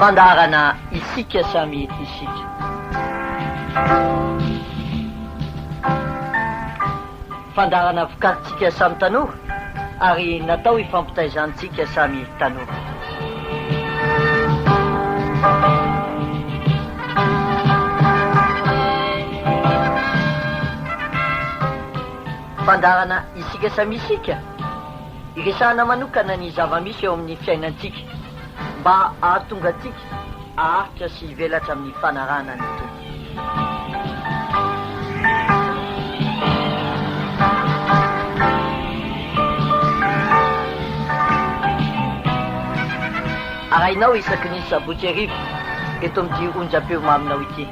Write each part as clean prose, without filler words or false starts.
fandarana isika samy isika. Fandarana vokarintsika samy tanora ary natao hifampitaizantsika samy tanora. Fandarana isika samy isika iresahana manokana ny zava-misy eo amin'ny fiainantsika mba ahatonga antsika aharitra sy hivelatra amin'ny fanarahana ny tompoko. Arahinao isaky ny sabotsy arivo eto amin'ity onjam-peo maminao ity.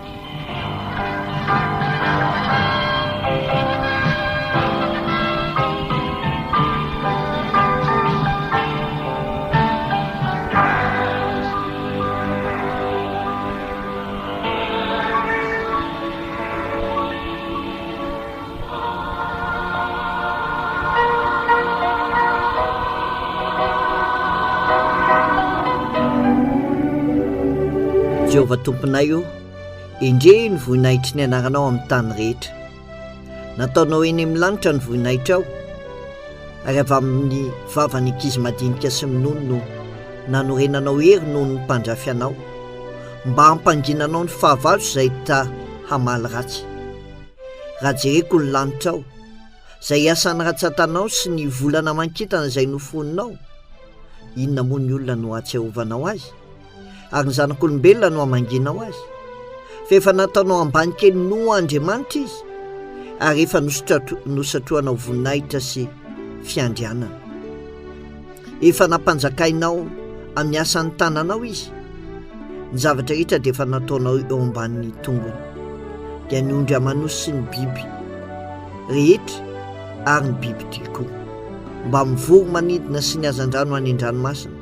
Jehovah tomponay io, indre ny voninahitry ny anaranao amin'ny tany rehetra. Nataonao eny amin'ny lanitra ny voninahitra ao, ary avy amin'ny vavany ankizy madinika sy minono no nanorenanao hery noho ny mpandrafy anao, mba hampanginanao ny fahavalo izay ta hamaly ratsy. Raha jereko ny lanitra ao, izay asany ratsatanao sy ny volana mankitana izay nofoninao, inona moa ny olona no ahatsiarovanao azy? Ary ny zanak'olombelona no hamanginao azy. Fa efa nataonao ambany kely noho Andriamanitra izy, ary efa nosatroanao voninahitra sy fiandrianana. Efa nampanjakainao amin'ny asan'ny tananao izy. Ny zavatra rehetra dia efa nataonao eo ambanin'ny tongony, dia ny ondry amanosy sy ny biby rehetra ary ny biby tia koa, mba mivory manidina sy ny hazan-drano any an-dranomasina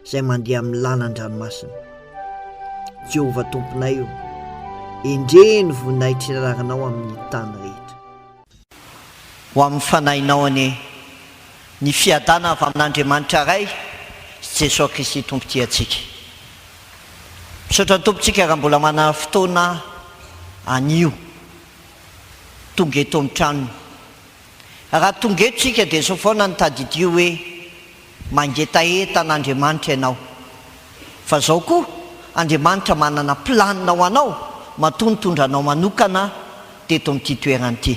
izay mandeha amin'ny lalan-dranomasina. Jehovah tomponay io, indre ny voninahitra ny anaranao amin'ny tany rehetra. Ho amin'ny fanahinao ny fiadana avy amin'Andriamanitra iray sy Jesosy Kristy tompontsika antsika. Misaotra ny tompontsika raha mbola manana fotoana anio tonga eto amin'ny tranony. Raha tonga eto tsika dia sao foana ny tadidio hoe mangetaeta an'Andriamanitra ianao. Fa zao koa Andriamanitra manana planina ho anao, matonitondranao manokana teto amin'ity toerana ity.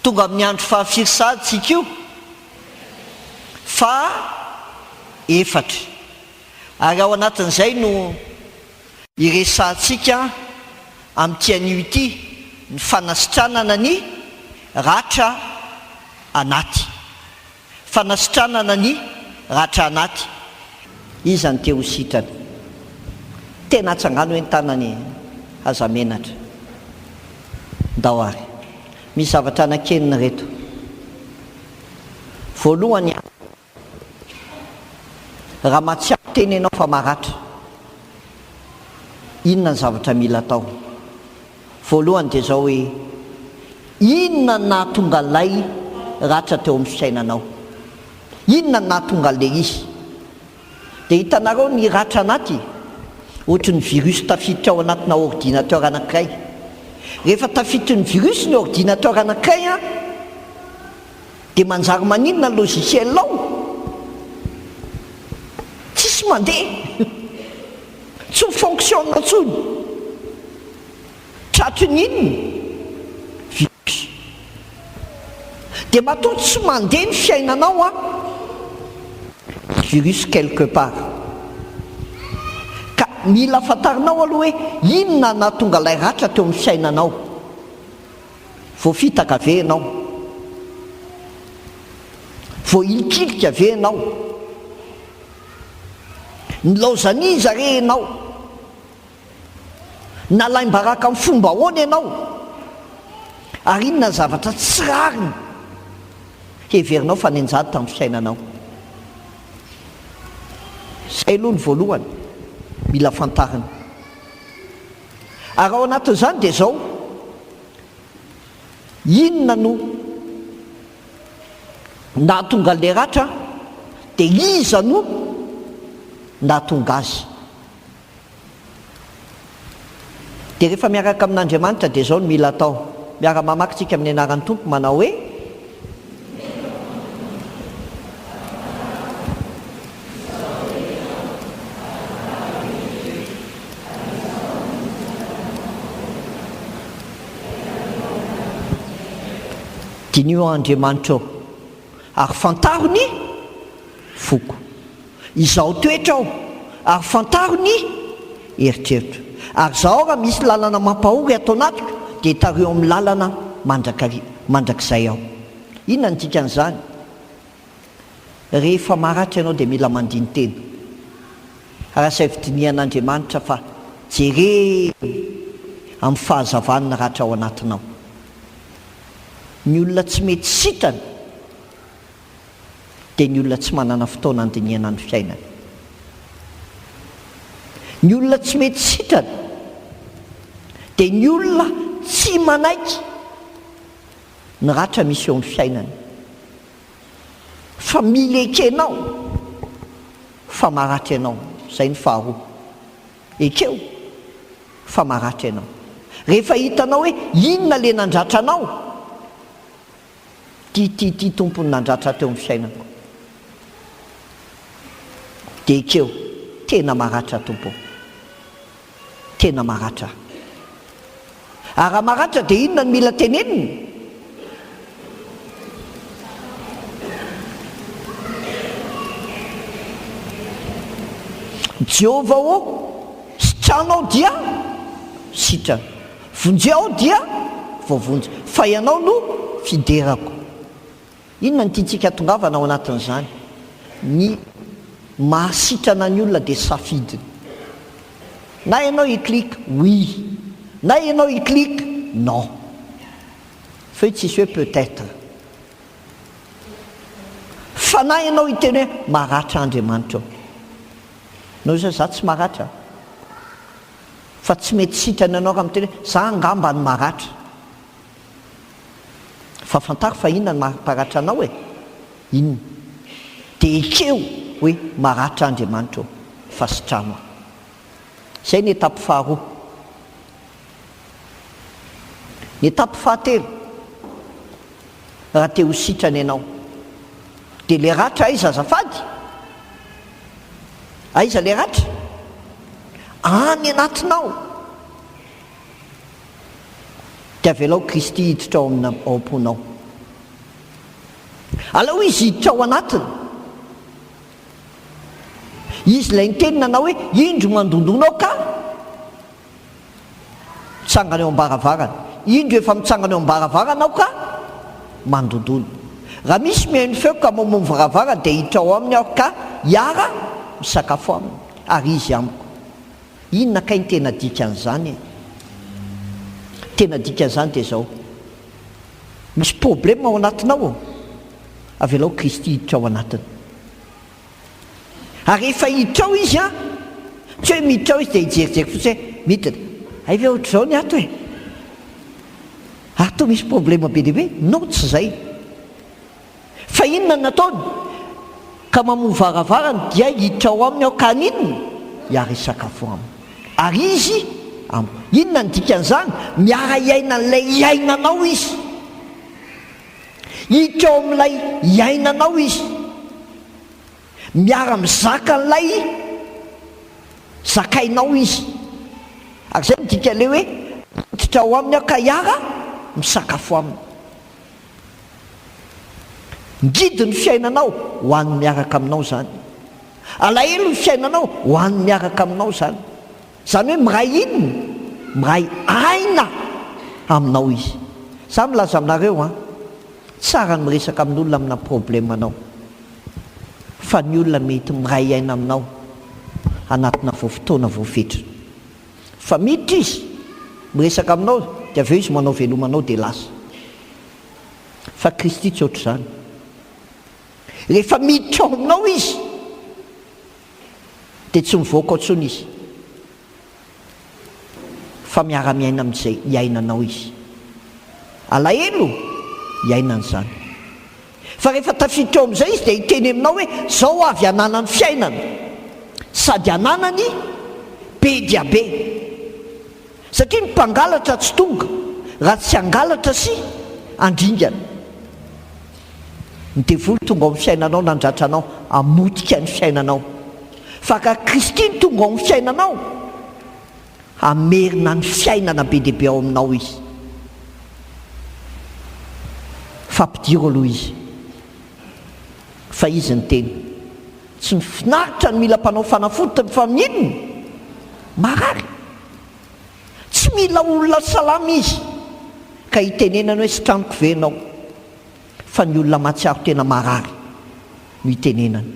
Tonga amin'ny andro fahafirisahana io fa efatra, ary ao anatin'izay no iresahantsika amin'ity anio ity ny fanasitranana ny ratra anaty. Fanasitranana ny ratra anaty. Iza ny teo sitrana tena atsangano hoe ny tanany hazamenatra. Ndao ary misy zavatra anakenina reto. Voalohany, raha mahatsiaro teny ianao fa maratra, inona ny zavatra mila atao? Voalohany dia zao hoe inona ny nahatonga an'ilay ratra teo amin'ny fisainanao? Inona ny nahatonga an'ilay izy? Dia hitanareo ny ratra anaty ohatry ny virus tafiditra ao anatina ordinateur anankiray. Rehefa tafiditra ny virus ny ordinateur anankiray dia manjary maninona ny logiciel ao? Tsisy mandeha, tsy fonctionne intsony. Tratry ny inona? Virus. Dia matoa tsy mandeha ny fiainanao virus quelque part. Ka mila fantarinao aloha hoe inona nahatonga ilay ratra teo amin'ny fiainanao. Voafitaka ve ianao? Voailikilika ve ianao? Nilaozaniza re ianao? Nalaimbaraka amin'ny fomba ahoana ianao? Ary inona zavatra tsy rariny heverinao fa nenjady tamin'ny fiainanao? Izay aloha ny voalohany mila fantarina. Ary ao anatin'izany dia zao, inona no nahatonga an'ilay ratra dia iza no nahatonga azy? dia rehefa miaraka amin'Andriamanitra dia zao no mila atao. Miara-mamakytsika amin'ny anaran'ny Tompo manao hoe dinio Andriamanitra ao ary fantaro ny foko, izaho toetra ao ary fantaro ny eritreritro, ary zaho raha misy lalana mampahory atao anatiko dia tareo amin'ny lalana mandrakizay aho. Inona ny dikan'izany? Rehefa maratra ianao dia mila mandiny tena. Raha safidianian'Andriamanitra fa jere amin'ny fahazavana ratra ao anatinao. Ny olona tsy mety sitrana dia ny olona tsy manana fotoana andiniana ny fiainana. Ny olona tsy mety sitrana dia ny olona tsy manaiky ny ratra misy eo amin'ny fiainana. Fa mila ekenao fa maratra ianao, izay ny faharoa. Ekeo fa maratra ianao. Rehefa hitanao hoe inona le nandratra anao, ty tompony nandratra teo amin'ny fiainako, dia ekeo tena maratra tompo, tena maratra. Ary raha maratra dia inona ny mila tenenina? Jehovah ô, sitranao dia sitrana, vonjeo dia voavonjy, fa ianao no fiderako. Inona ny tiantsika tongavana ao anatin'izany? Ny mahasitrana ny olona dia safidiny. Na ianao hiklika oui, na ianao hiklika non, fa tsisy hoe peut-être. Fa na ianao hiteny hoe maratra Andriamanitra ao, no za tsy maratra, fa tsy mety sitrana ianao raha miteny hoe za angamba ny maratra. Fa fantaro fa inona ny mamparatra anao e? Inona? Dia ekeo hoe maratra Andriamanitra ao, fa sitrano. Izay ny etape faharoa. Ny etape fahatelo, raha te ho sitrana ianao dia le ratra aiza azafady? Aiza le ratra? Any anatinao. Dia avelao Kristy hiditra ao am-ponao. Alao izy hiditra ao anatiny. Izy ilay nitenina anao hoe indro mandondonao ka mitsangana eo am-baravarana. Indro efa mitsangana eo am-baravarana ka mandondono. Raha misy mihaino feo ka mamono varavarana dia hiditra ao aminy aho ka hiara misakafo aminy ary izy amiko. Inona kay ny tena dikan'izany e? Tena dikan'izany dia izao, misy problème ao anatinao, avelao Kristy hiditra ao anatiny. Ary rehefa hiditra ao izy tsy hoe miditra ao izy dia hijerijery fotsiny hoe miditra, ay ve ohatr'izao ny ato e? Ato misy problème be dehibe? Non, tsy izay. Fa inona nataony? Ka mamono varavarana dia hiditra ao aminy aho ka ninona? Hiara hisakafo aminy. Ary izy amiko. Inona ny dikan'izany? Miara hiaina n'ilay hiainanao izy. Hiditra ao amin'ilay hiainanao izy. Miara mizaka n'ilay zakainao izy. Ary izay midika le hoe hiditra ao aminy aho ka hiara misakafo aminy. Ngidy ny fiainanao ho an'ny miaraka aminao zany. Alahelo ny fiainanao ho an'ny miaraka aminao zany. Zany hoe miray inona? Miray aina aminao izy. Za milaza aminareo tsara ny miresaka amin'olona amina problèmanao, fa ny olona mety miray aina aminao anatina fotoana voafetra. Fa miditra izy miresaka aminao dia aveo izy manao velomanao dia lasa. Fa Kristy tsy ohatr'izany. Rehefa miditra ao aminao izy dia tsy mivoaka ao intsony izy, fa miara-miaina amin'izay hiainanao izy. Alahelo hiainan'izany. Fa rehefa tafiditra ao amin'izay izy dia hiteny aminao hoe zao avy hananany fiainana, sady hananany be dia be, satria ny mpangalatra tsy tonga raha tsy angalatra sy andringana. Ny devoly tonga ao amin'ny fiainanao nandratranao amotika ny fiainanao, fa ka Kristy ny tonga ao amin'ny fiainanao amerina ny fiainana be dehibe ao aminao izy. Fampidiro aloha izy, fa izy ny teny tsy mifinaritra ny mila mpanao fanafody fa minona marary, tsy mila olona salama izy ka hitenenana hoe sy tranoko venao, fa ny olona matsiaro tena marary no hitenenana.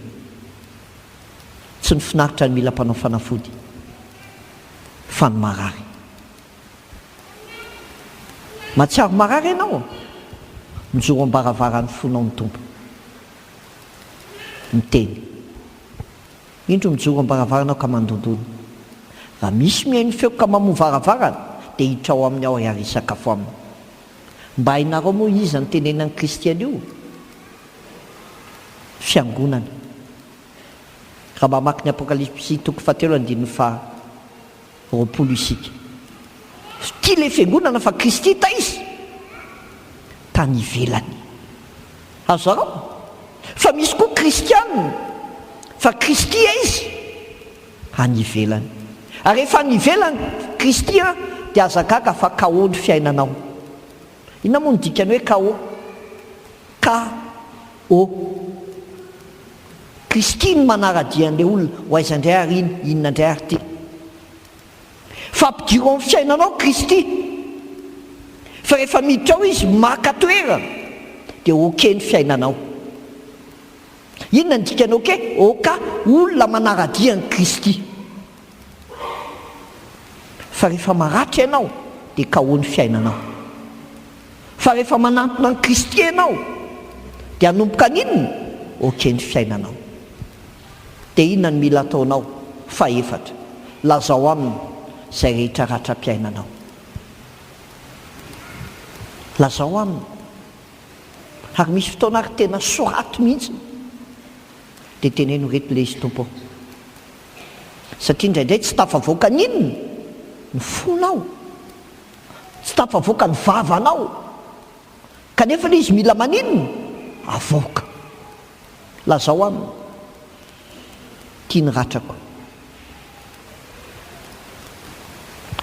Tsy ny finaritra ny mila mpanao fanafody fa ny marary. Matsiaro marary ianao, mijoro am-baravarany fonao ny tompo miteny. Indro mijoro am-baravarana ka mandondony, raha misy mihaino feo ka mamoa varavarana dia hiditra ao amin'ny ao ary sakafo aminy. Mba hainareo moa iza ny tenenan'ny Kristiana io? Fiangonana. Raha mamaky ny Apokalipsy 3:20 isika, tia le fiangonana fa Kristy ta izy tany ivelany. Azo zareo fa misy koa kristianina fa Kristy izy any ivelany. Ary rehefa any ivelany Kristy dia azagaga fa KO ny fiainanao. Inona moa ny dikany hoe KO? KO. Kristy ny manara-dian'ilay olona ho aiza indray ary inona indray ary ty. Fampidiro amin'ny fiainanao Kristy, fa rehefa miditra ao izy maka toerana dia oke ny fiainanao. Inona ny dikany oke? Oka olona manara-dian'i Kristy. Fa rehefa maratra ianao dia KO ny fiainanao. Fa rehefa manantona ny Kristy ianao dia hanomboka n'inona? Oke ny fiainanao. Dia inona ny mila ataonao? Faefatra, lazao aminy izay rehetra ratra-piainanao. Lazao aminy. Ary misy fotoana ary tena soraty mihitsy dia teneno reto le izy tompo, satria indraindray tsy tafavoaka n'inona? Ny fonao, tsy tafavoaka ny vavanao, kanefa le izy mila maninona? Avoaka. Lazao aminy, tia ny ratrako.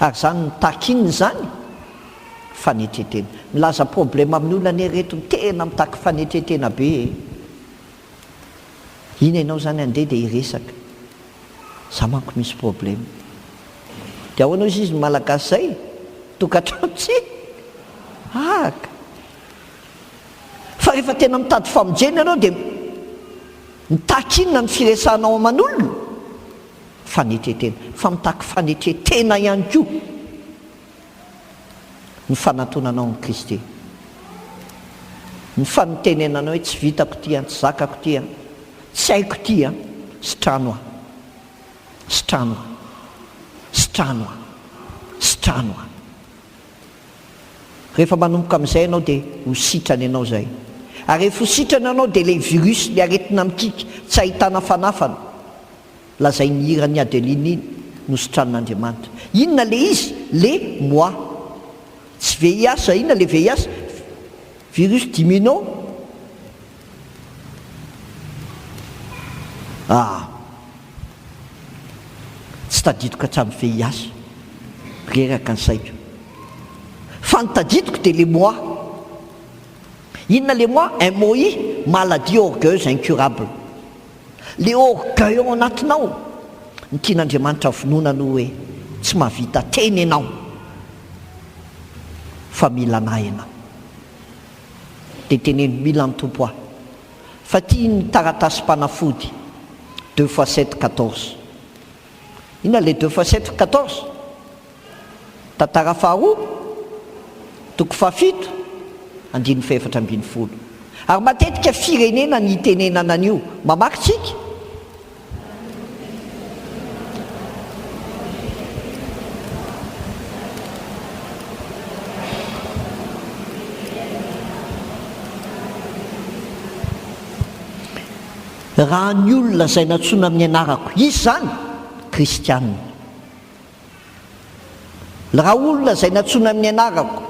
Ary zany ny takininy zany fanetretena. Milaza problème amin'ny olona ny reto tena mitaky fanetretena be. Ina ianao zany andeha dia hiresaka, za manko misy problème. Dia ahoana izy malagasy zay, tokantrano tsy aka. Fa rehefa tena mitady famonjena ianao dia mitakinina ny firesanao aman'olona, fanetretena. Fa mitaky fanetretena ihany koa ny fanatonanao ny Kristy, ny fanontenenanao hoe tsy vitako ty, tsy zakako ty, tsy haiko ty, sitrano aho, sitrano aho, sitrano aho, sitrano aho. Rehefa manomboka amin'izay ianao dia ho sitrana ianao zay. Ary rehefa ho sitrana ianao dia le virus le aretina mikika tsy ahitana fanafana, lazay ny hirany Adeline iny no sitran'Andriamanitra. Inona le izy? Le moi. Tsy VIH, inona le VIH? Virus d'immuno. Tsy tadidiko hatramin'ny VIH, reraka ny saiko. Fa ny tadidiko dia le moi. Inona le moi? MOI, maladie orgueilleuse incurable. Le orgueil ao anatinao ny tian'Andriamanitra vononana hoe tsy mahavita teny ianao, fa mila nahy ianao. Dia teneno mila ny tompo ahy. Fa tia ny taratasy mpanafody 2x7:14. Inona le 2x7:14? Tantara faharoa, toko fahafito, 4:12. Ary matetika firenena ny itenenana an'io. Mamaky tsika raha ny olona izay natsoina amin'ny anarako, izy zany kristianina. raha olona izay natsoina amin'ny anarako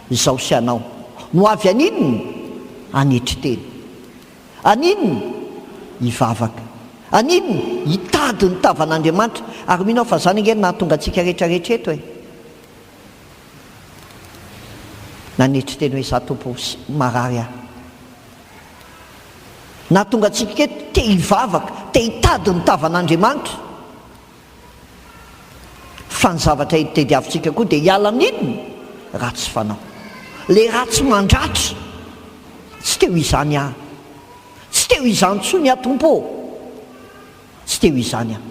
izao sy anao no avy aninony anetry teny, aninony hivavaka, aninony hitady ny tavan'Andriamanitra. Ary minao fa zany angeny nahatonga antsika rehetrarehetra eto e, nanetry teny hoe za tompo marary aho, nahatonga antsika eto te hivavaka, te hitady ny tavan'Andriamanitra. Fa ny zavatra hitadiavintsika koa dia hiala amin'inony ratsy fanao, le ratsy mandratra. Tsy teo izany aho, tsy teo izany tsony aho tompo, tsy teo izany aho.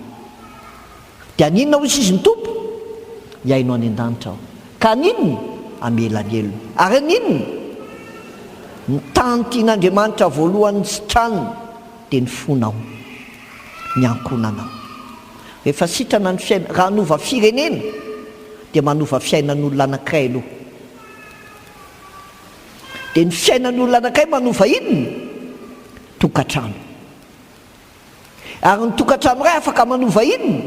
Dia aninona hozy izy ny tompo? Hiainao any an-danitra aho, ka aninony amelanelona. Ary aninony ny tany tian'Andriamanitra voalohany sitrany dia ny fonao, ny ankonanao. Rehefa sitrana ny fiaina, raha hanova firenena dia manova fiainan'olona anankiray aloha. Dia ny fiainan'olona anankiray manova inony? Tokantrano. Ary ny tokantrano iray afaka manova inony?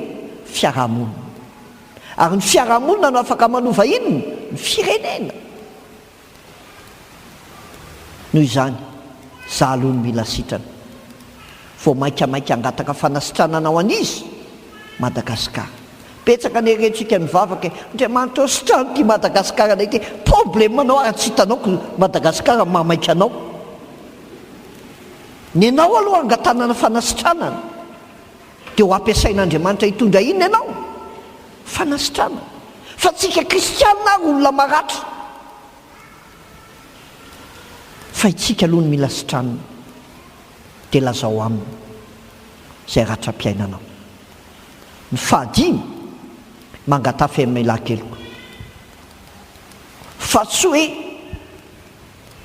Fiarahamonina. Ary ny fiarahamonina no afaka manova inony? Ny firenena. Noho izany, za aloha no mila sitrana, vao maikamaika angataka fanasitrananao an'izy Madagasikara. Petsaka ny herentsika mivavaka, Andriamanitra sitrano ty Madagasikara anay ty, problemanao ary tsy hitanao Madagasikara mamaika anao. Ny anao aloha angatanana fanasitranana, dia ho ampiasain'Andriamanitra hitondra inona ianao? Fanasitranana. Fa tsika kristianina ary olona maratra, fa itsika aloha no mila sitranana, dia lazao aminy izay ratra-piainanao. Ny fahadimy, mangata famelan-keloka. Fa tsy hoe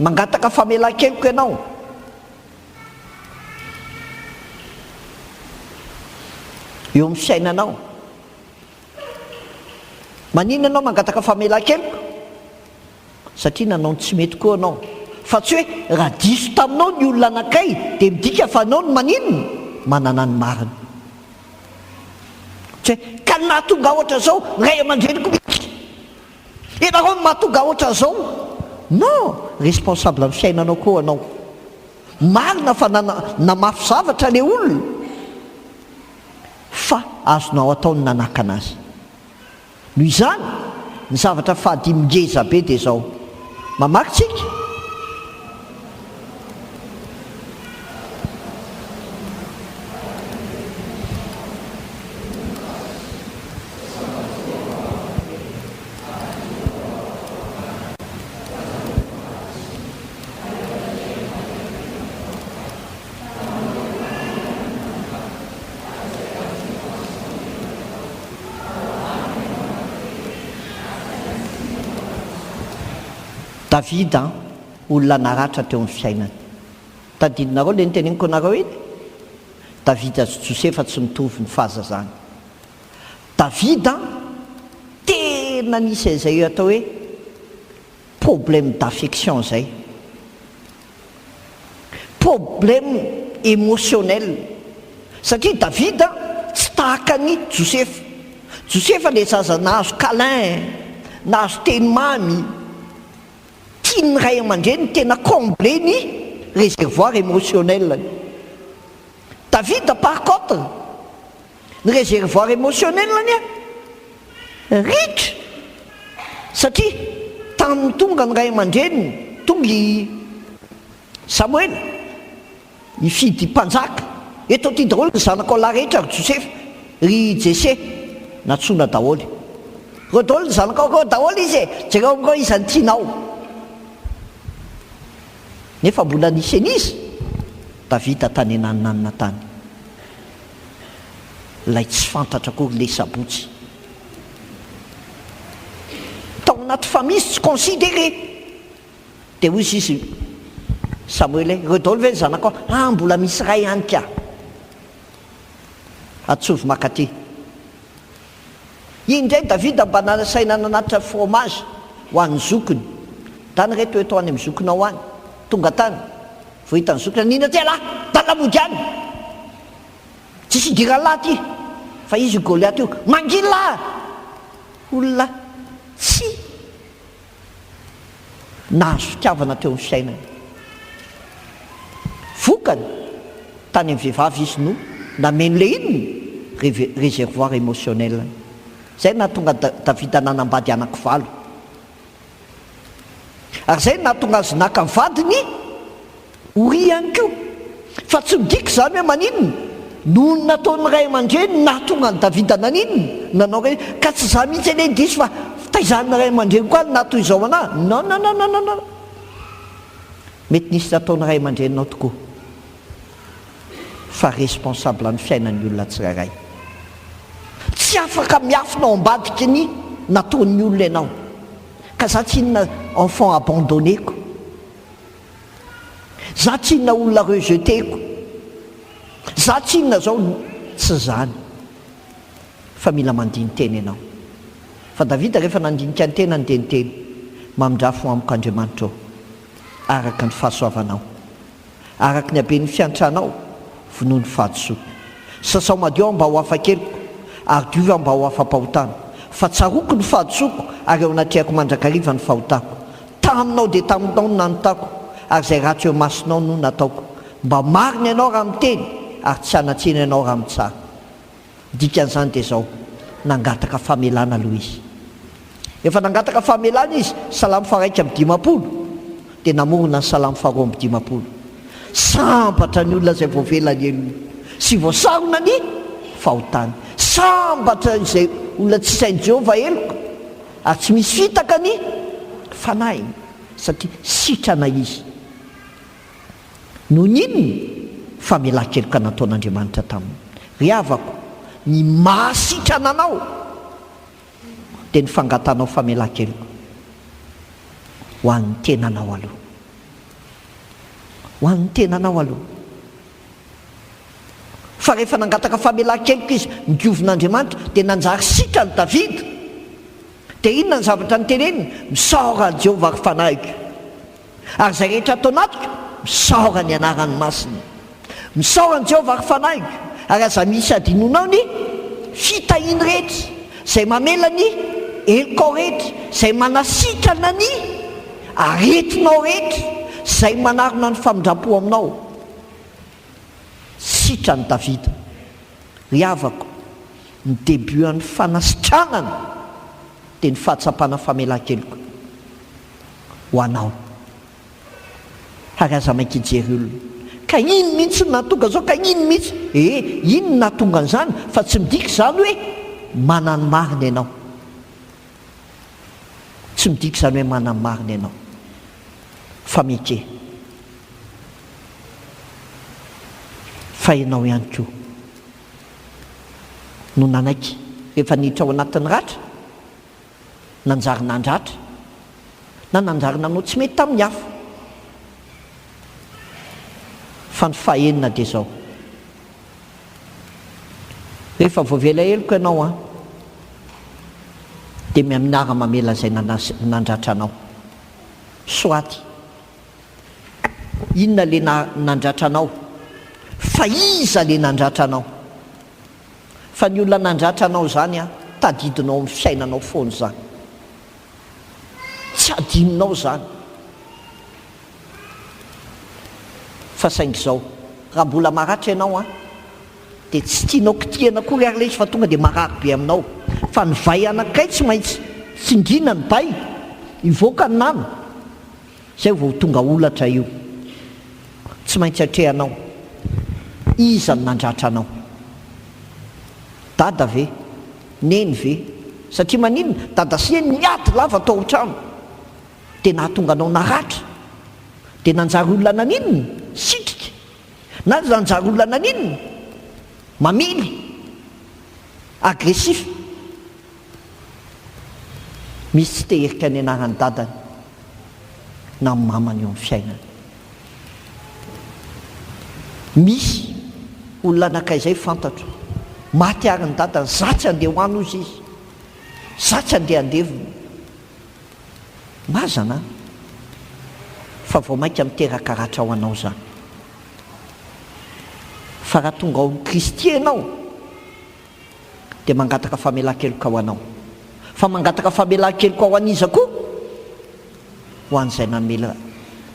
mangataka famelan-keloka ianao eo amin'ny fiainanao. Maninona anao mangataka famelan-keloka? Satria nanao ny tsy mety koa anao. Fa tsy hoe raha diso taminao ny olona anankiray dia midika fa anao no maninona? Manana ny marina. Tsy hoe ka ny mahatonga ohatra zao ray aman-dreniko mihitsy, ianareo no mahatonga ohatra zao. Non, responsable amin'ny fiainanao koa anao. Marina fa namafy zavatra le olona, fa azonao atao ny nanaka anazy. Noho izany ny zavatra fahadimy ngeza be dia zao. Mamaky tsika Davida, olona naratra teo amin'ny fiainany. Tadidinareo le niteneniko anareo iny? Davida sy Josefa tsy mitovy ny fahazazany. Davida tena nisy izay atao hoe problème d'affection zay, problème émotionnel. Satria Davida tsy tahaka ny Josefa. Josefa le zaza nahazo câlin, nahazo teny mamy, ny ray aman-dreny tena comblé ny réservoir émotionnel. Davida par contre, ny réservoir émotionnel ny ritra, satria tamin'ny tonga ny ray aman-dreny, tonga i Samuel hifidy mpanjaka, eto ty daholo ny zanakao lahy rehetra ry Josefa, ry Jesse natsoina daholo. Ro daholo ny zanakao daholo izy e, jereo amin'ireo izy ny tianao. Nefa mbola nisy an'izy, Davida tany ananina tany, lay tsy fantatra akory le sabotsy. Tao anaty famille tsy considéré. Dia hoy izy Samuel e, reo daholo ve ny zanakao? Mbola misy ray ihany ka. Atsovy makaty. Iny indray Davida mba nasaina nanatitra fromage ho an'ny zokiny. Tany reto eto any amin'ny zokinao any. Tonga tany, vao hitany zokina, nina ty alahy, dalamody any, tsisy idira lahy ty. Fa izy Goliaty io, manginy lahy. Olona tsy nahazo fitiavana teo amin'ny fiainany. Vokany tany amin'ny vehivavy izy no nameno le inony réservoir émotionnel. Zay nahatonga Davida nanambady anankivalo. Ary zay nahatonga azy naka vadiny Oria ihany koa. Fa tsy midika zany hoe maninona noho ny nataon'ny ray aman-dreny nahatonga ny Davida naninona nanao hoe ka tsy za mihitsy eny diso fa fitaizan'ny ray aman-dreny koa natoy izao anahy. Non. Mety nisy nataon'ny ray aman-dreninao tokoa, fa responsable ny fiainan'ny olona tsirairay. Tsy afaka miafina ao ambadiky ny nataon'ny olona ianao. Ka za tsy inona enfant abandonnéko, za tsy inona olona rejeteko, za tsy inona zao, tsy zany. Fa mila mandiny teny ianao. Fa Davida rehefa nandinika ny tena niteniteny, mamindrafo amiko Andriamanitra araka ny fahasoavanao, araka ny haben'ny fiantranao, vonoa ny fahadiso. Sasao madio mba ho afa-keliko, ary diova mba ho afa-pahotana. Fa tsaroko ny fahadisoko, ary ao anatriako mandrakariva ny fahotako. Taminao dia taminao no nanotako, ary zay ratsy eo masonao no nataoko. Mba marina ianao raha miteny, ary tsy anatsena ianao raha mitsara. Dikan'izany dia zao, nangataka famelana aloha izy. Efa nangataka famelana izy, salamo faraika amin'ny 50, dia namorona ny salamo faharoa amin'ny 50. Sambatra ny olona izay voavelany elo, sy voasarona ny fahotany. Sambatra izay olona tsy sain'i Jehovah eloko, ary tsy misy fitaka ny fanahiny, satria sitrana izy. Noho n'inony famelan-keloka nataon'Andriamanitra taminy. Ry havako, ny mahasitrana anao dia ny fangatanao famelan-keloka ho an'ny tenanao aloha. Ho an'ny tenanao aloha. Fa rehefa nangataka famelan-keloka izy nidiovin'Andriamanitra dia nanjary sitrany Davida. Dia inona ny zavatra nyteneniny? Misaora ny Jehovah ary fanahiko. Ary zay rehetra atao anatiko, misaora ny anarany masina. Misaora ny Jehovah ary fanahiko. Ary aza misy adinonao ny fitahiny rehetra zay mamela ny elokao rehetra, zay manasitrana ny aretinao rehetra, zay manarona ny famindrapo aminao. Sitrany Davida. Ry havako, ny debutan'ny fanasitranana dia ny fahatsapana famelan-keloka ho anao. Ary aza mainka hijery olona, ka ino mihitsy ny nahatonga zao, ka ino mihitsy? Ino ny nahatonga an'izany? Fa tsy midika zany hoe manany marina ianao. Tsy midika zany hoe manany marina ianao. Fa meke. Fa ianao ihany koa no nanaiky rehefa niditra ao anatin'ny ratra, nanjary nandratra, na nanjary nanao tsy mety tamin'ny hafa. Fa ny fahaenina dia zao, rehefa voavela eloko ianao dia miaminara mamela zay nandratra anao. Soaty inona le nandratra anao, fa iza le nandratra anao. Fa ny olona nandratra anao zany tadidinao amin'ny fiainanao foana zany, tsy adininao zany. Fa saingy zao, raha mbola maratra ianao dia tsy tianao kitihana kory ary le izy, fa tonga dia marary be aminao. Fa ny vai anankiray tsy maintsy tsindrina ny bay, ivoaka ny nano, zay vao tonga olatra io. Tsy maintsy atrehanao, iza ny nandratra anao? Dada ve? Neny ve? Satria maninona? Dada sy neny niady lava tao an-trano, dia nahatonga anao naratra. Dia nanjary olona naninona? Sitrika. Na nanjary olona naninona? Mamily, agressif. Misy tsy teherika ny anarany dadany na mamany eo amin'ny fiainany. Misy olona anakay izay fantatro, maty ary ny dadany, zatsy andeha ho any ozy izy, zatsy andeha andevona. Mazana, fa vao mainka miteraka ratra ho anao zany. Fa raha tonga ao Kristy ianao dia mangataka famelan-keloka ho anao. fa mangataka famelan-kely koa ho an'iza koa ho an'izay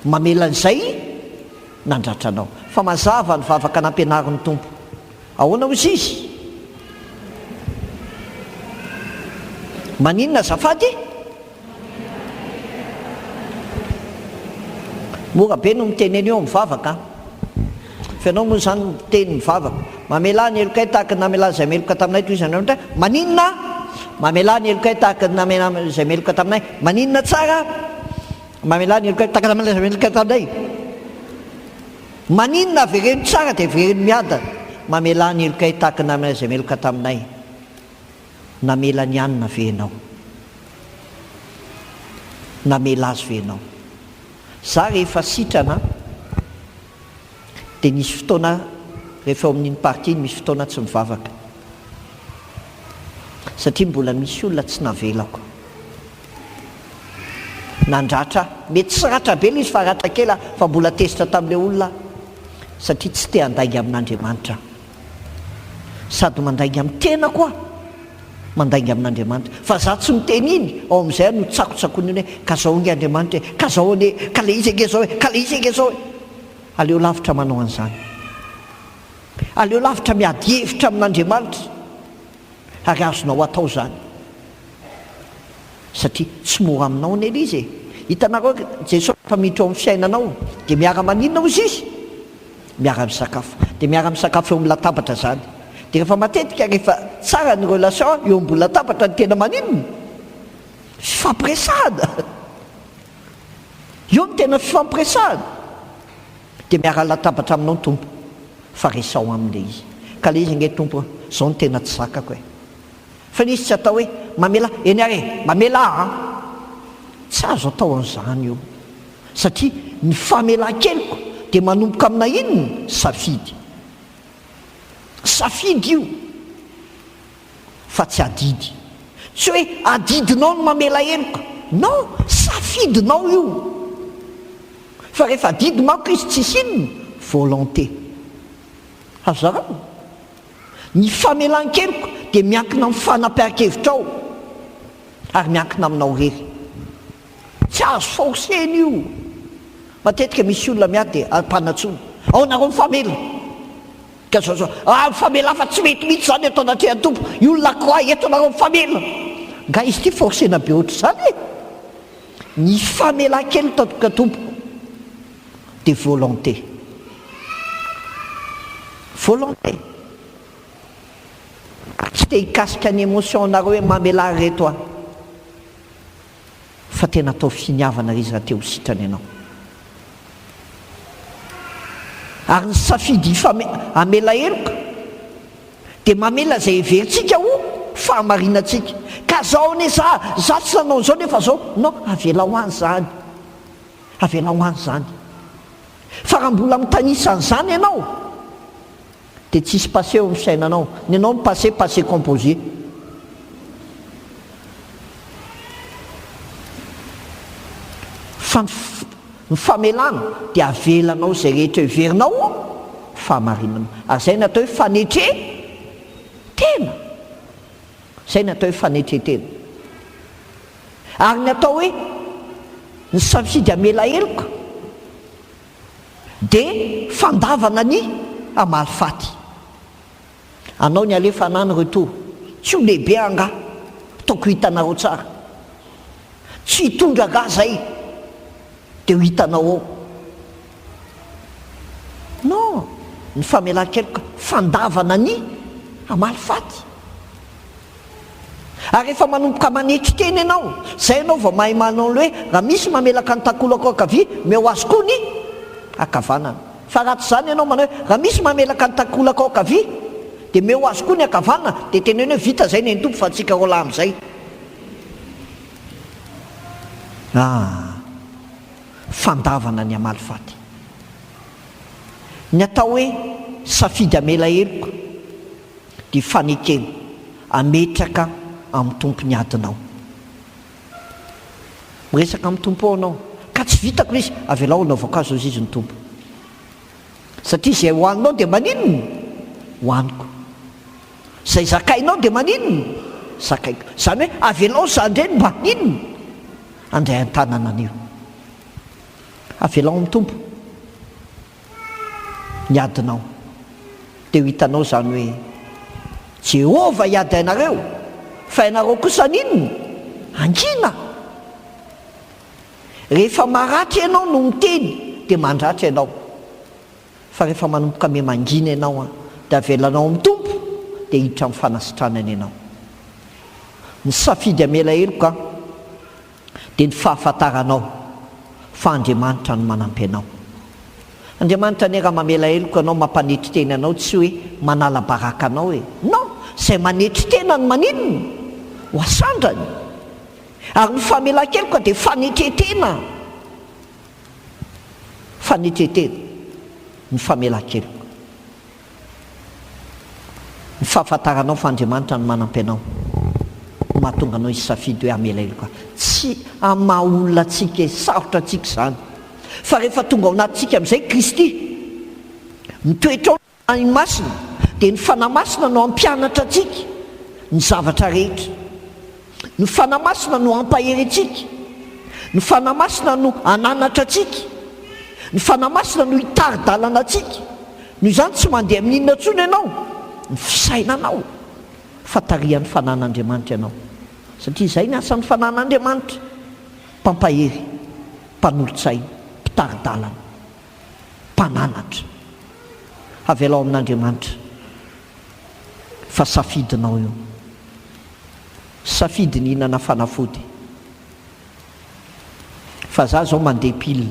mamelan'izay nandratranao fa mazava ny vavaka nampianarin'ny tompo ahoana ozy izy maninona zafady mora be no miteneny eo mivavaka fa ianao moa zany miteny mivavaka mamela ny elokay tahaka ny namelan'izay meloka taminay toy izany ohatra maninona mamela ny elokay tahaka ny izay meloka taminay maninona tsara mamela ny elokay tahaka ny izay meloka taminay maninona avereno tsara dia avereno miada mamela ny elokay tahaka ny izay meloka taminay namela ny anina venao namela azy venao za rehefa sitrana dia nisy fotoana rehefa eo amin'iny parti misy fotoana tsy mivavaka satria mbola misy olona tsy navelako nandratra mety tsy ratra be ilay izy fa ratra kely fa mbola tezitra tamin'ilay olona satria tsy te handainga amin'Andriamanitra sady mandainga amin'ny tena koa mandainga amin'Andriamanitra fa za tsy miteny iny ao amin'izay no tsakotsakoiny iny hoe ka zao nge Andriamanitra ka zao ane ka le izy nge zao hoe ka le izy nge zao hoe aleo lavitra manao an'izany aleo lavitra miady hevitra amin'Andriamanitra ary azonao atao zany satria tsy mora aminao ny elizy e hitanareo Jesosy fa miditra ao amin'ny fiainanao dia miara maninona ozy izy miara misakafo dia miara misakafo eo amin'ny latabatra zany dia rehefa matetika rehefa tsara ny relation eo ambony latabatra ny tena maninona fifampiresahana eo ny tena fifampiresahana dia miara latabatra aminao ny tompo fa resao amin'ilay izy ka le izy nge tompo zao ny tena tsy zakako e fa nisy tsy atao hoe mamela eny are mamela tsy azo atao an'izany io satria ny famelan-keliko dia manomboka amina inona safidy safidy io fa tsy adidy tsy hoe adidinao no mamela heloka non safidinao io fa rehefa adidy manko izy tsisy inona volonté azarano ny famelan-keliko dia miankina amin'ny fanapahan-kevitrao ary miankina aminao rery tsy azo forceny io matetika misy olona miady dia ampanatsoana ao nareo mifamela ka zao mifamela fa tsy mety mihitsy zany eto anatrehany tompo i olona croix eto nareo mifamela nga izy ty forcena be ohatry zany e ny famelan-kely tatoka tompo dia volonté volonté tsy te hikasika ny émotion nareo hoe mamela reto a fa tena atao finiavana izy raha teo sitrany ianao ary ny safidy amela heloka dia mamela zay heverintsika ho fahamarinantsika ka zao ane za tsy nanao zao nefa zao non avela ho any zany avela ho any zany fa raha mbola mitanisan'izany ianao dia tsisy passé eo amin'ny sainanao ny anao ny passé composé fa ny famelana dia avelanao zay rehetra heverinao fahamarinana ary zay natao hoe fanetre tena zay natao hoe fanetre tena ary natao hoe ny safidy amela heloka dia fandavana ny amalifaty anao ny alefa anany retour tsy ho lehibe anga ataoko hitanareo tsara tsy hitondra ga zay dia ho hitanao ao non ny famelan-keloka fandavana ny amalifaty ary rehefa manomboka manetry teny ianao zay ianao vao mahay manao le hoe raha misy mamelaka ny takolako akavia meo azy koa ny akavanana fa raha tsy zany ianao manao hoe raha misy mamelaka ny takolako akavia dia meo azy koa ny akavanana dia teneny hoe vita zay ny tompo fa antsika rola amin'izay fandavana ny amalifaty ny atao hoe safidy amela heloka dia fanekena ametraka amin'ny tompo ny adinao miresaka amin'ny tompo ao anao ka tsy vitako izy avelao na voankazo izy ny tompo satria zay hoaninao dia maninona hoaniko zay zakainao dia maninona zakaiko zany hoe avelao zandreny mba inona andray an-tanana anio avelao amin'ny tompo niadinao dia ho hitanao zany hoe Jehova hiady ainareo fa ianareo kosa ninona angina rehefa maratra ianao no miteny dia mandratra ianao fa rehefa manomboka me mangina ianao dia avelanao amin'ny tompo dia hiditra amin'ny fanasitranana ianao ny safidy amela heloka dia ny fahafantaranao fa Andriamanitra no manampy anao Andriamanitra ny raha mamela heloka anao mampanetry tena anao tsy hoe manala baraka anao e non izay manetry tena ny maninona ho asandrany ary ny famelan-keloka dia fanetretena ny famelan-keloka ny fahafantaranao fa Andriamanitra no manampy anao mahatonga anao isafidy hoe amela heloka tsy amaha olona atsika sarotra atsika zany fa rehefa tonga ao anatintsika amin'izay Kristy mitoetra ao ny masina dia ny fanahy masina no ampianatra atsika ny zavatra rehetra ny fanahy masina no ampahery atsika ny fanahy masina no ananatra atsika ny fanahy masina no hitari-dalana atsika noho izany tsy mandeha amin'inona ntsony ianao ny fisainanao fa tarihan'ny fanan'Andriamanitra ianao satria izay ny asan'ny fanan'Andriamanitra mpampahery mpanolotsaina mpitari-dalana mpananatra avelao amin'Andriamanitra fa safidinao io safidy ny hinana fanafody fa za zao mandeha pile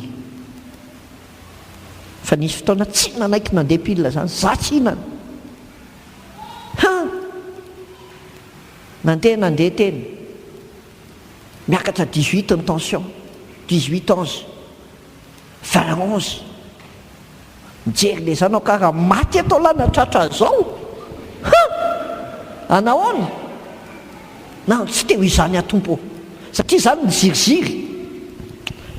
fa nisy fotoana tsy nanaiky nandeha pile zany za tsy hinana nandeha teny miakatra 18 ny tension 18 11 20 11 mijery le zanao ka raha maty atao lana tratra zao anahoana na tsy teo izany atompo satria zany miziriziry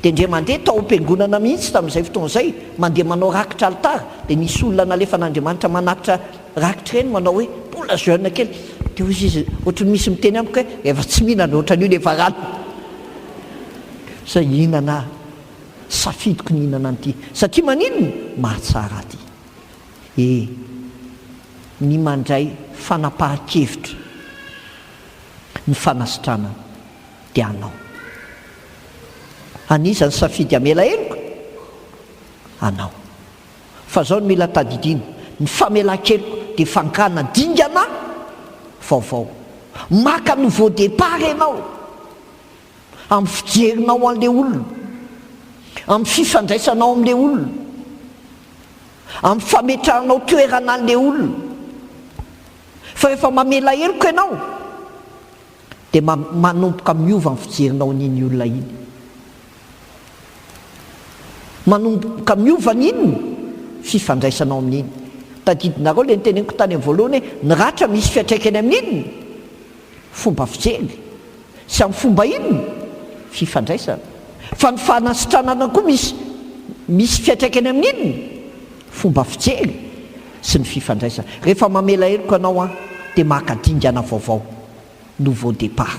dia ndre mandeha tao am-piangonana mihitsy tamin'izay fotoana izay mandeha manao rakitra alitara dia nisy olona nalefa an'Andriamanitra manatitra rakitra ireny manao hoe mbola jeune kely dia hozy izy ohatrany misy miteny amiko hoe efa tsy mihinana ohatran'io ny efa rano zay hihinana safidiko ny hihinana an'ity satria maninona mahatsara aty ny mandray fanapahan-kevitra ny fanasitrana dia anao anisany safidy amela heloka anao fa zao no mila tadidina ny famelan-keloka dia fankana dingana vaovao maka nouveau départ ianao amin'ny fijerinao an'le olona amin'ny fifandraisanao amin'le olona amin'ny fametranao toerana an'le olona fa rehefa mamela heloka ianao dia manomboka miova amin'ny fijerinao n'iny olona iny manomboka miova n'inona fifandraisanao amin'iny tadidinareo le niteneniko tany amin'ny voalohany hoe ny ratra misy fiatraikany amin'inona fomba fijery sy amin'ny fomba inona fifandraisana fa ny fanasitranana koa misy fiatraikany amin'inona fomba fijery sy ny fifandraisana rehefa mamela heloka anao dia makadingana vaovao nouveau départ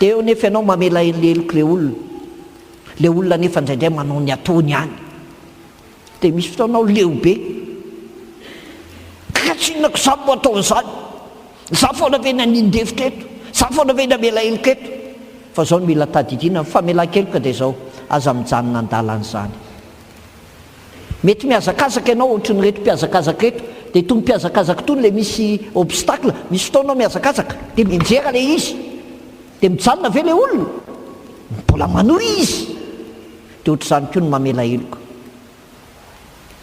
dia eo nefa ianao mamela heloka le olona nefa indraindray manao ny ataony any dia misy fotoanao leobe katsinako za mo atao zany za foana ve nanindevitra eto za foana ve namela heloka eto fa zao no mila tadidina famelan-keloka dia zao aza mijanona an-dalan'izany mety miazakazaka ianao ohatry ny reto mpiazakazaka eto dia itony mpiazakazaka itony le misy obstacle misy fotoanao miazakazaka dia minjera le izy dia mijanona ve le olona mbola manohy izy dia ohatr'izany koa no mamela heloka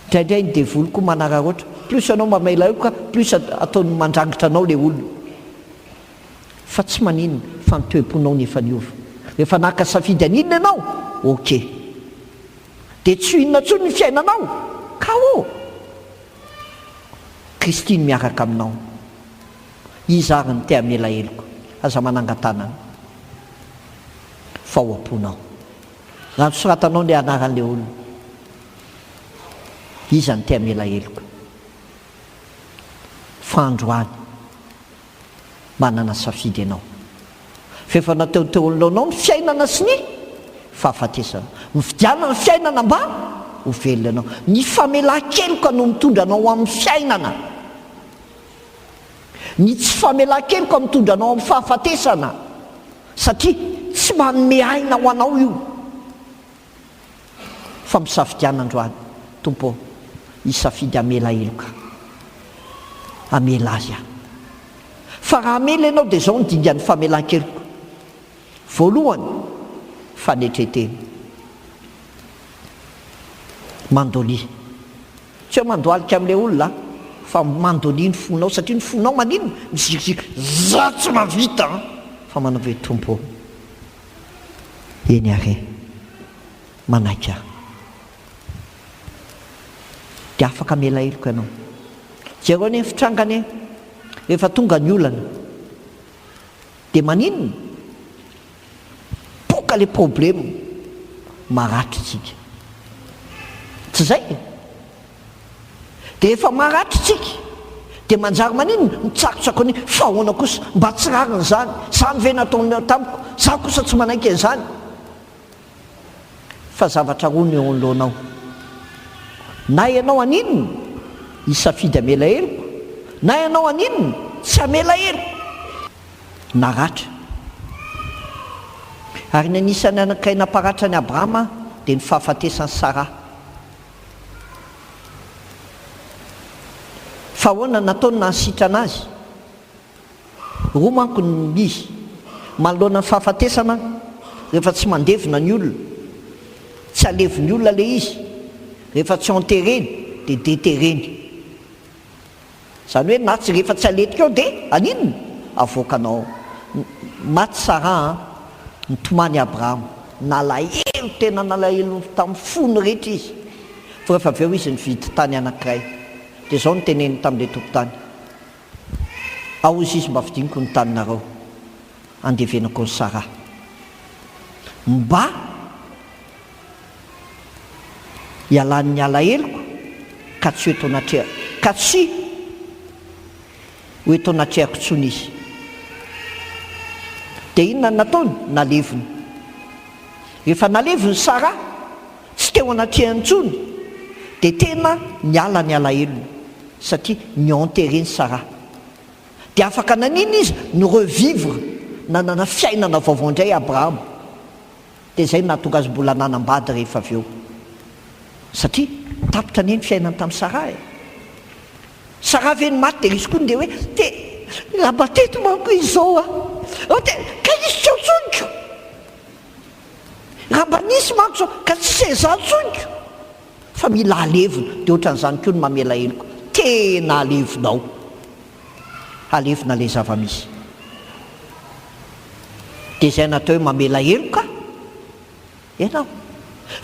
indraindray ny devoly koa manararoatra plus ianao mamela heloka plus ataony mandrangitra anao le olona fa tsy maninona fa mitoeponao nefa niova rehefa naka safidy aninona ianao ok dia tsy inona ntsony ny fiainanao ka Kristy miaraka aminao izy ary ny te hamela heloka aza manangatanana fahoam-ponao raha nosoratanao ny anaran'le olona izy ny te hamela heloka fa androany manana safidy ianao fa efa nateoteolonaonao ny fiainana sy ny fahafatesana mifidiana ny fiainana mba ho velona anao ny famelan-keloka no mitondra anao amin'ny fiainana ny tsy famelan-keloka mitondra anao amin'ny fahafatesana satria tsy manome aina ho anao io fa misafidiana androany tompo hisafidy amela eloka amela azy aho fa raha amela ianao dia zao ny dingan'ny famelan-keloka voalohany fanetreteny mandolia tsy hoe mandoalika amin'ilay olona fa mandolia ny fonao satria ny fonao manino misirisika za tsy mavita fa manao hoe tompo eny are manaiky aho dia afaka mela eloka ianao jereo ny fitrangany rehefa tonga ny olana dia maninona poka le problème maratritsika tsy zay dia rehefa maratritsika dia manjary maninona mitsakotsako ny fahoana kosa mba tsy rarina zany zany ve nataony tamiko za kosa tsy manaiky an'izany fa zavatra roa ny eo anoloanao na ianao aninona hisafidy amela eloko na ianao aninona tsy amela eloko naratra ary ny anisany anankiray namparatra ny Abrahama dia ny fahafatesany Sara fa ahoana nataony nansitra anazy roa manko ny izy manoloana ny fahafatesana rehefa tsy mandevina ny olona tsy aleviny olona le izy rehefa tsy enterreny dia déterreny zany hoe na tsy rehefa tsy aletika eo dia aninona avoakanao maty Sara nitomany Abrahama nalahelo tena nalahelo tamin'ny fony rehetra izy fa rehefa avy eo izy nividy tany anankiray dia zao ny teneny tamin'ilay tompotany aozy izy mba fidiniko ny taninareo andevenako ny Sara mba hialan'ny alaheloko ka tsy hoe tonatrehako ka tsy hoe tonatrehako tsony izy dia inona ny nataony naleviny rehefa naleviny Sara tsy teo anatrehany tsony dia tena niala ny alahelony satria ny enterreny Sara dia afaka nanina izy ny revivre nanana fiainana vaovao indray Abrahama dia zay nahatonga azy mbola nanambady rehefa avy eo satria tapitra ny eny fiainany tamin'ny Sara Sara ve ny maty dia risy koa dia hoe te raha mba teto manko izao ka isy tsy atsoniko raha mba nisy manko zao ka tsy seza atsoniko fa mila alevina dia ohatran'izany koa ny mamela eloko tena alevinao alevina ilay zava-misy dia zay natao hoe mamela eloka ianao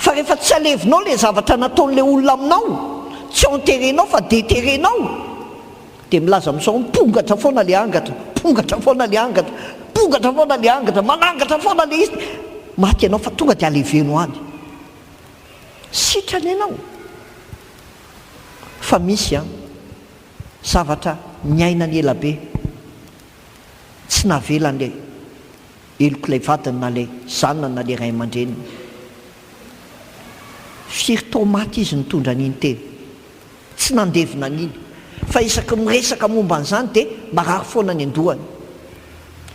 fa rehefa tsy alevinao ilay zavatra nataon'ilay olona aminao tsy enterrenao fa déterrenao dia milaza amin'izao mipongatra foana le angatra pongatra foana le angatra pongatra foana le angatra manangatra foana le izy maty ianao fa tonga dia aleveno any sitrany ianao fa misy zavatra miaina ny elabe tsy navelan'ilay eloko ilay vadiny na ilay zanona na ilay ray aman-dreniny firy tomaty izy nitondra an'iny teny tsy nandevina an'iny fa isaky miresaka momba an'izany dia marary foana ny andohany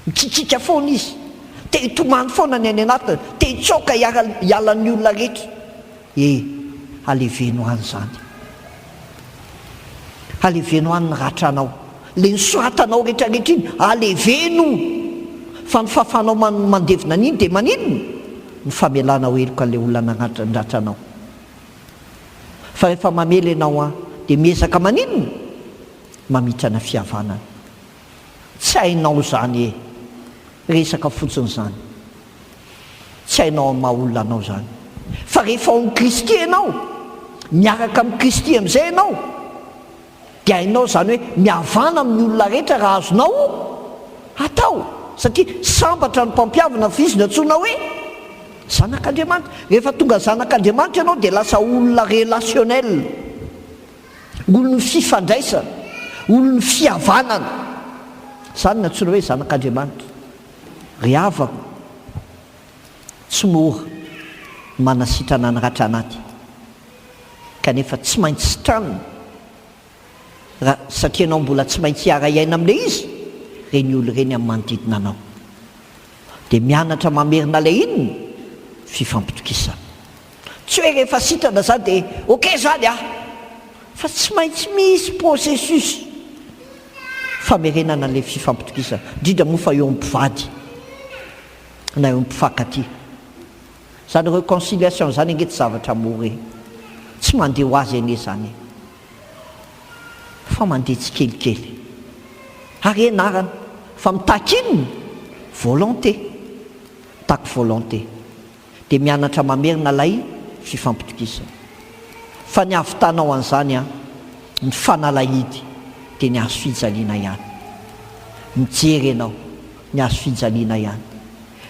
mikitrika foana izy te hitomany foana ny any anatiny te hitsoka hialan'ny olona rehetra aleveno any zany aleveno any ny ratranao le nisoratanao rehetrarehetra iny aleveno fa ny fahafanao mandevina an'iny dia maninona ny famelanao eloka an'ilay olona nratranao fa rehefa mamela ianao dia miezaka maninona mamitrana fihavanana tsy hainao zany resaka fotsiny zany tsy hainao amin'ny maha olona anao zany fa rehefa ao amin'ny Kristy ianao miaraka amin'ny Kristy amin'izay ianao dia hainao zany hoe mihavana amin'ny olona rehetra raha azonao atao satria sambatra ny mpampiavana vizina antsoina hoe zanak'Andriamanitra rehefa tonga zanak'Andriamanitra ianao dia lasa olona relationnel olony fifandraisana olony fihavanana zany natsoina hoe zanak'andriamanitra ry avako tsy mora manasitrana naratra anaty kanefa tsy maintsy sitranina satria anao mbola tsy maintsy hiara-iaina amin'ilay izy reny olo reny amin'ny manodidina anao dia mianatra mamerina ilay inony fifampitokisana tsy hoe rehefa sitrana zany dia okey zany fa tsy maintsy misy processus famerenana an'ilay fifampitokisana indrindra moa fa eo ampivady na eo ampifankatia zany réconciliation zany angety zavatra mora tsy mandeha ho azy ane zany fa mandeha tsy kelikely ary enarana fa mitakininy volonté taky volonté dia mianatra mamerina lay fifampitokisana fa ny avitanao an'izany ny fanalahidy dia ny azo fijaliana ihany mijery ianao ny azo fijaliana ihany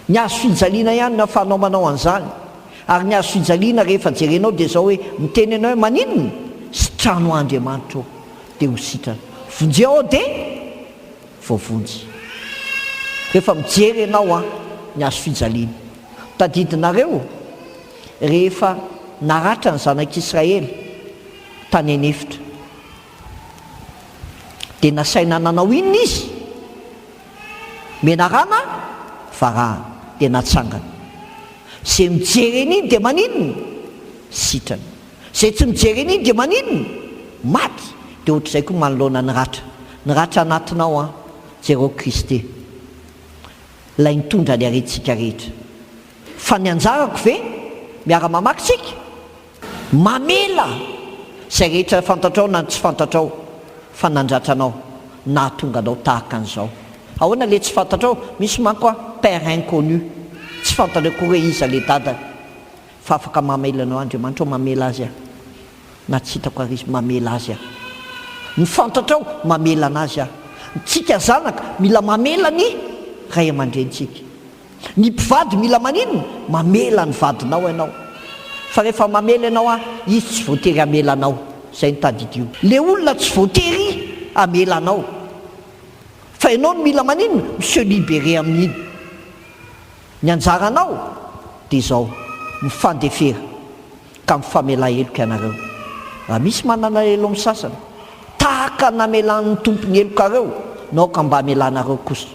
ny azo fijaliana ihany na fanao manao an'izany ary ny azo fijaliana rehefa jerenao dia zao hoe miteny anao hoe maninona sitrano Andriamanitra dia ho sitrana vonjy ao dia voavonjy rehefa mijery ianao ny azo fijaliana tadidinareo rehefa naratra ny zanak'Israely tany anefitra dia nasaina nanao inona izy menarana varahana dia natsangana zay mijery an'iny dia maninona sitrana zay tsy mijery an'iny dia maninona maty dia ohatr'izay koa manoloana ny ratra anatinao jereo Kristy lay nitondra ny aretintsika rehetra fa ny anjarako ve miara-mamakytsika mamela zay rehetra fantatrao na tsy fantatrao fa nandratranao na tonga anao tahaka an'izao ahoana le tsy fantatrao misy manko père inconnu tsy fantatrao koa hoe iza le dadany fa afaka mamelanao Andriamanitra mamela azy na tsy hitako ary izy mamela azy ny fantatrao mamela anazy tsika zanaka mila mamela ny ray aman-drentsika ny mpivady mila maninona mamela ny vadinao ianao fa rehefa mamela ianao izy tsy voatery amela anao zay nitadidio le olona tsy voatery amela anao fa ianao no mila maninona monsieur libéré amin'iny ny anjaranao dia zao mifandefera ka mifamela heloka ianareo raha misy manana elo amin'ny sasany tahaka namelan'ny tompony helokareo nao ka mba amelanareo kosa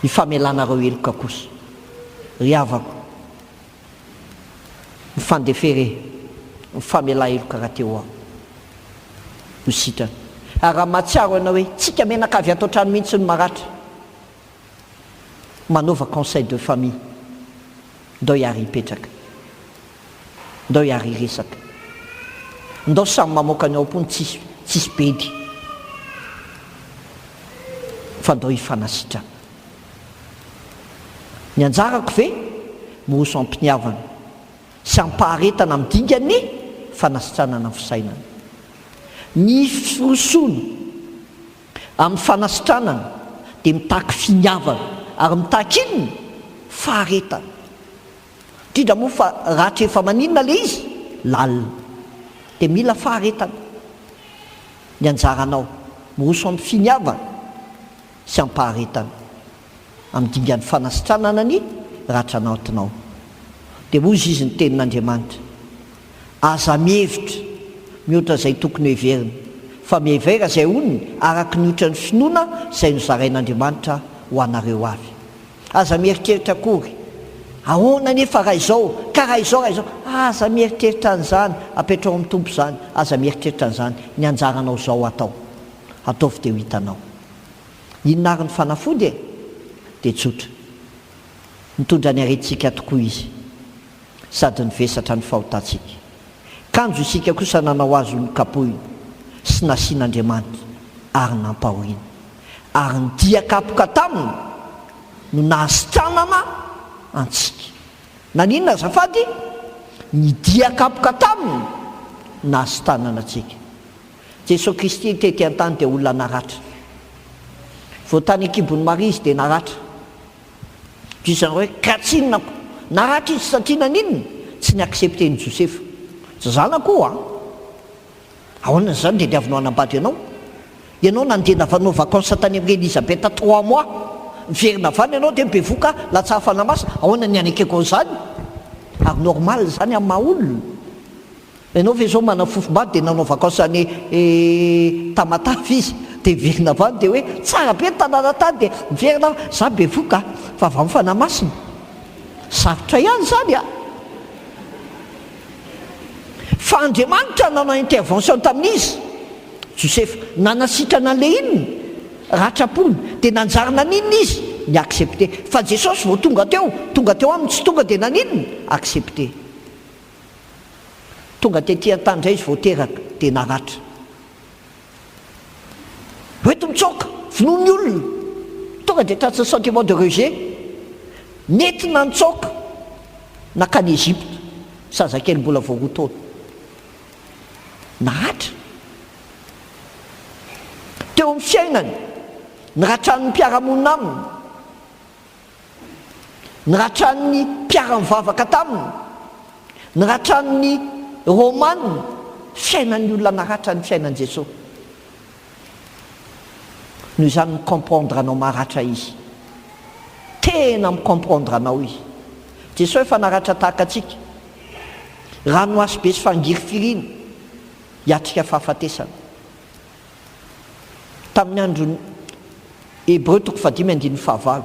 ifamelanareo heloka kosa ry avako mifandefere mifamela heloka raha teo aho ho sitrana ary raha mahatsiaro ianao hoe tsika menakavy atao trano mihitsy ny maratra manova conseil de famille ndao hiary hipetraka ndao hiary hiresaka ndao samy mamoaka ny ao mpony tsisy bedy fa ndao hifanasitrana ny anjarako ve moso ampiniavana sy ampaharetana midingany fanasitranana ny fisainana ny firosono amin'ny fanasitranana dia mitaky finiavana ary mitaky inona faharetana indrindra moa fa ratra efa maninona le izy lalina dia mila faharetana ny anjaranao miroso amin'ny finiavana sy ampaharetana amidingan'ny fanasitranana ny ratra anatinao dia mozy izy ny tenin'Andriamanitra aza mihevitra mihoatra izay tokony heverina fa mihevera izay onony araka ny otra ny finoana izay nozarain'Andriamanitra ho anareo avy aza mieritreritra akory ahoana nefa raha izao ka raha izao aza mieritreritra an'izany apetrao amin'ny tompo izany aza mieritreritra an'izany ny anjaranao izao atao ataovy dia ho hitanao inona ary ny fanafody dia tsotra mitondra ny aretintsika tokoa izy sady nivesatra ny fahotantsika kanjo isika kosa nanao azy ny kapohiny sy nasian'Andriamanitra ary nampahoriana ary nidiakapoka taminy no nahasitranana antsika naninona azafady nidiakapoka taminy nahasitanana antsika Jesosy Kristy tety an-tany dia olona naratra voatany akibony Maria izy dia naratra disany hoe katsinonako naratra izy satria naninona tsy ny accepteny Josefa zanako ahoana zany dia niavinao anambady ianao ianao nandena vanao vacances tany amin'ny Elisabeth 3 mois miverina vany ianao dia mibevoka latsaha fanamasina ahoana ny anakeko an'izany ary normal zany amin'ny mahaolona ianao ve zao mana fofom-bady dia nanao vacances any Tamatavy izy dia miverina vany dia hoe tsara be tanàna tany dia miverina za bevoka fa avy amin'ny fanamasina sarotra ihany zany a fa Andriamanitra nanao intervention tamin'izy Josefa nanasitrana an'le inona ratrapony dia nanjarina n'inona izy ny accepté fa Jesosy vao tonga teo aminy tsy tonga dia naninona accepté tonga tetỳ an-tany indray izy vao teraka dia naratra hoeto mitsoka finoany olona tonga dia tratsa sentiment de rejet nentina nitsoka nakany Egypte zazakely mbola vao roa taona naratra teo amin'ny fiainany niratran'ny mpiara-monina aminy niratran'ny mpiara-mivavaka taminy niratran'ny romanina fiainan'ny olona naratra ny fiainan'i Jesosy noho izany micomprendre anao maratra izy tena micomprendre anao izy Jesosy efa naratra tahaka atsika rano asy be sy fangiry firina hiatrika fahafatesana tamin'ny andro Hébreu 5:19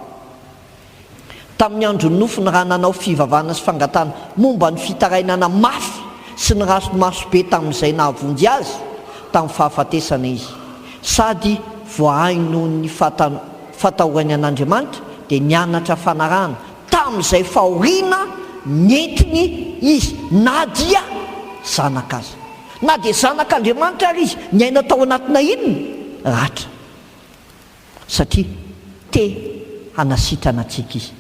tamin'ny andro nofiny raha nanao fivavahana sy fangatana momba ny fitarainana mafy sy ny rasomaso be tamin'izay nahavonjy azy tamin'ny fahafatesana izy sady voahainy noho ny fatahorany an'Andriamanitra dia nianatra fanarahana tamin'izay fahoriana nentiny izy na dia zanak'azy na dia zanak'Andriamanitra ary izy niaina tao anatina inona ratra satria te hanasitrana antsika izy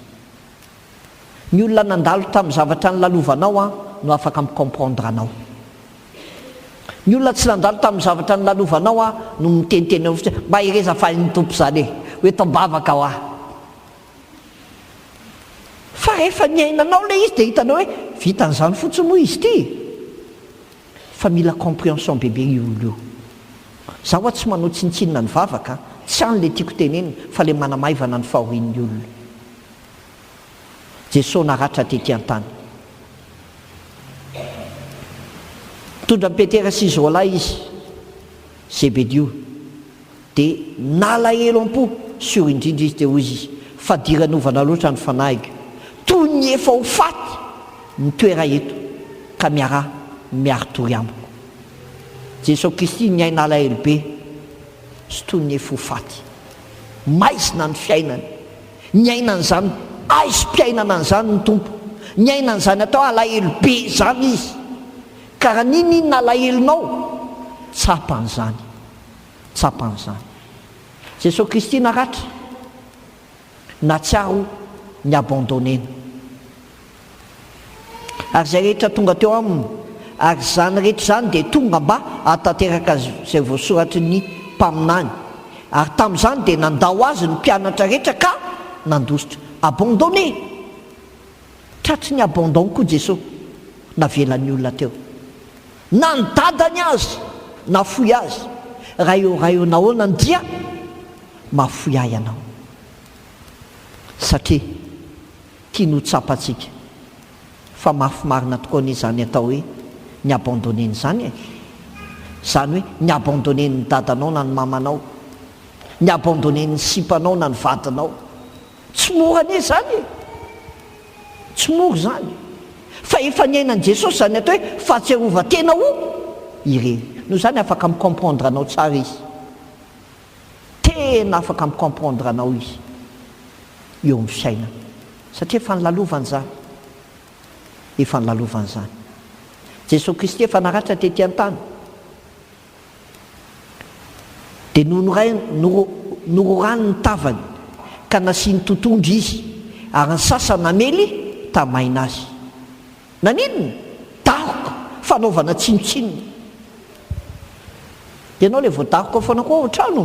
ny olona nandalo tamin'ny zavatra nilalovanao a no afaka micomprendre anao ny olona tsy nandalo tamin'ny zavatra nilalovanao a no miteniteny mba ireza fahin'ny tompo zany hoe tambavaka ho aho fa rehefa niainanao le izy dia hitanao hoe vitan'izany fotsiny moa izy ty fa mila compréhension bebe io olo io za hoa tsy manao tsintsinina ny vavaka tsy any le tiako tenenina fa le manamaivana ny fahorian'ny olona Jesosy naratra tetỳ an-tany tondra Petera sy Zola izy Zebedeo dia nalahelo am-po sur indrindra izy dia hoy izy fa diranovana loatra ny fanahigo toy ny efa ho faty ny toera eto ka miaritory amiko Jesosy Kristy niaina alahelo be sy toy ny efa ho faty maizina ny fiainany niainan'izany aisom-piainana an'izany ny tompo niainan'izany atao alahelo be zany izy ka raha ninona alahelonao tsapan'izany Jesosy Kristy naratra natsiaro ny abandonnena ary zay rehetra tonga teo aminy ary zany rehetra zany dia tonga mba atanteraka zay voasoratry ny mpaminany ary tamin'izany dia nandao azy ny mpianatra rehetra ka nandositra abandonné tratry ny abandon koa Jesosy navelan'ny olona teo nandadany azy nafoy azy raha eo nahoana ny dia mafoy ahy ianao satria tia no tsapantsika fa mafimarina tokoa ny zany atao hoe ny abandonneny zany zany hoe ny abandonneny ny dadanao na ny mamanao ny abandonneny ny sipanao na ny vadinao tsy mora anie zany tsy mora zany fa efa niainan'i Jesosy zany atao hoe fahatsiarovan-tena o ireny noho zany afaka micomprendre anao tsara izy tena afaka micomprendre anao izy eo amin'ny fiainana satria efa nilalovany zany Jesosy Kristy efa naratra tetỳ an-tany dia nororany ny tavany ka nasiany totondry izy ary ny sasany namely tamaina azy naninona daroka fanaovana tsinotsinona ianao le voadaroko foana koa ao trano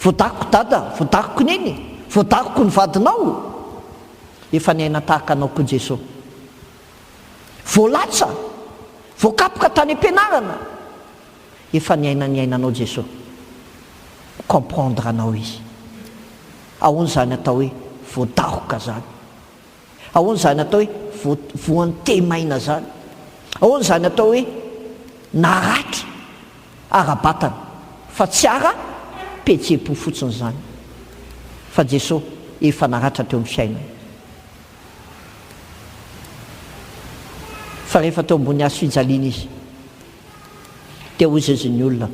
voadaroko dada voadaroko neny voadaroko ny vadinao efa niaina tahaka anao koa Jesosy voalatsa voakapoka tany am-pianarana efa niainanao Jesosy, comprendre anao izy. Ahoana zany atao hoe voadahoka zany? Ahoana zany atao hoe voantemaina zany? Ahoana zany atao hoe naratra ara-batana? Fa tsy ara-petsepo fotsiny zany, fa Jesosy efa naratra teo amin'ny fiainana. Fa rehefa teo ambony hazo fijaliana izy, teo izy izy ny olona,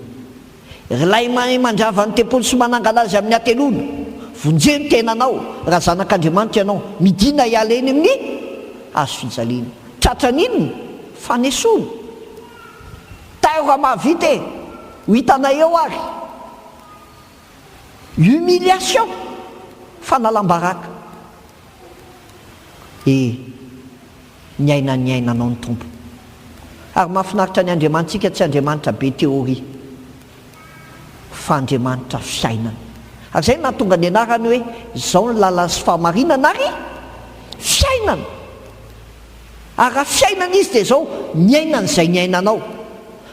ilay mandrava ny tempony sy manangana azy amin'ny atelona, vonjeo ny tenanao raha zanak'Andriamanitra ianao, midina hiala eny amin'ny hazo fijaliana. Tratran'inona? Fanesoana. Taio raha mahavita e, ho hitana eo ary. Humiliation, fanalam-baraka. Niainanao ny tompo. Ary mahafinaritra ny Andriamanitsika tsy Andriamanitra be théorie, fa Andriamanitra fiainana. Ary zay nahatonga ny anarany hoe izao ny lalana sy fahamarinana ary fiainana. Ary raha fiainana izy dia izao niainana izay niainanao,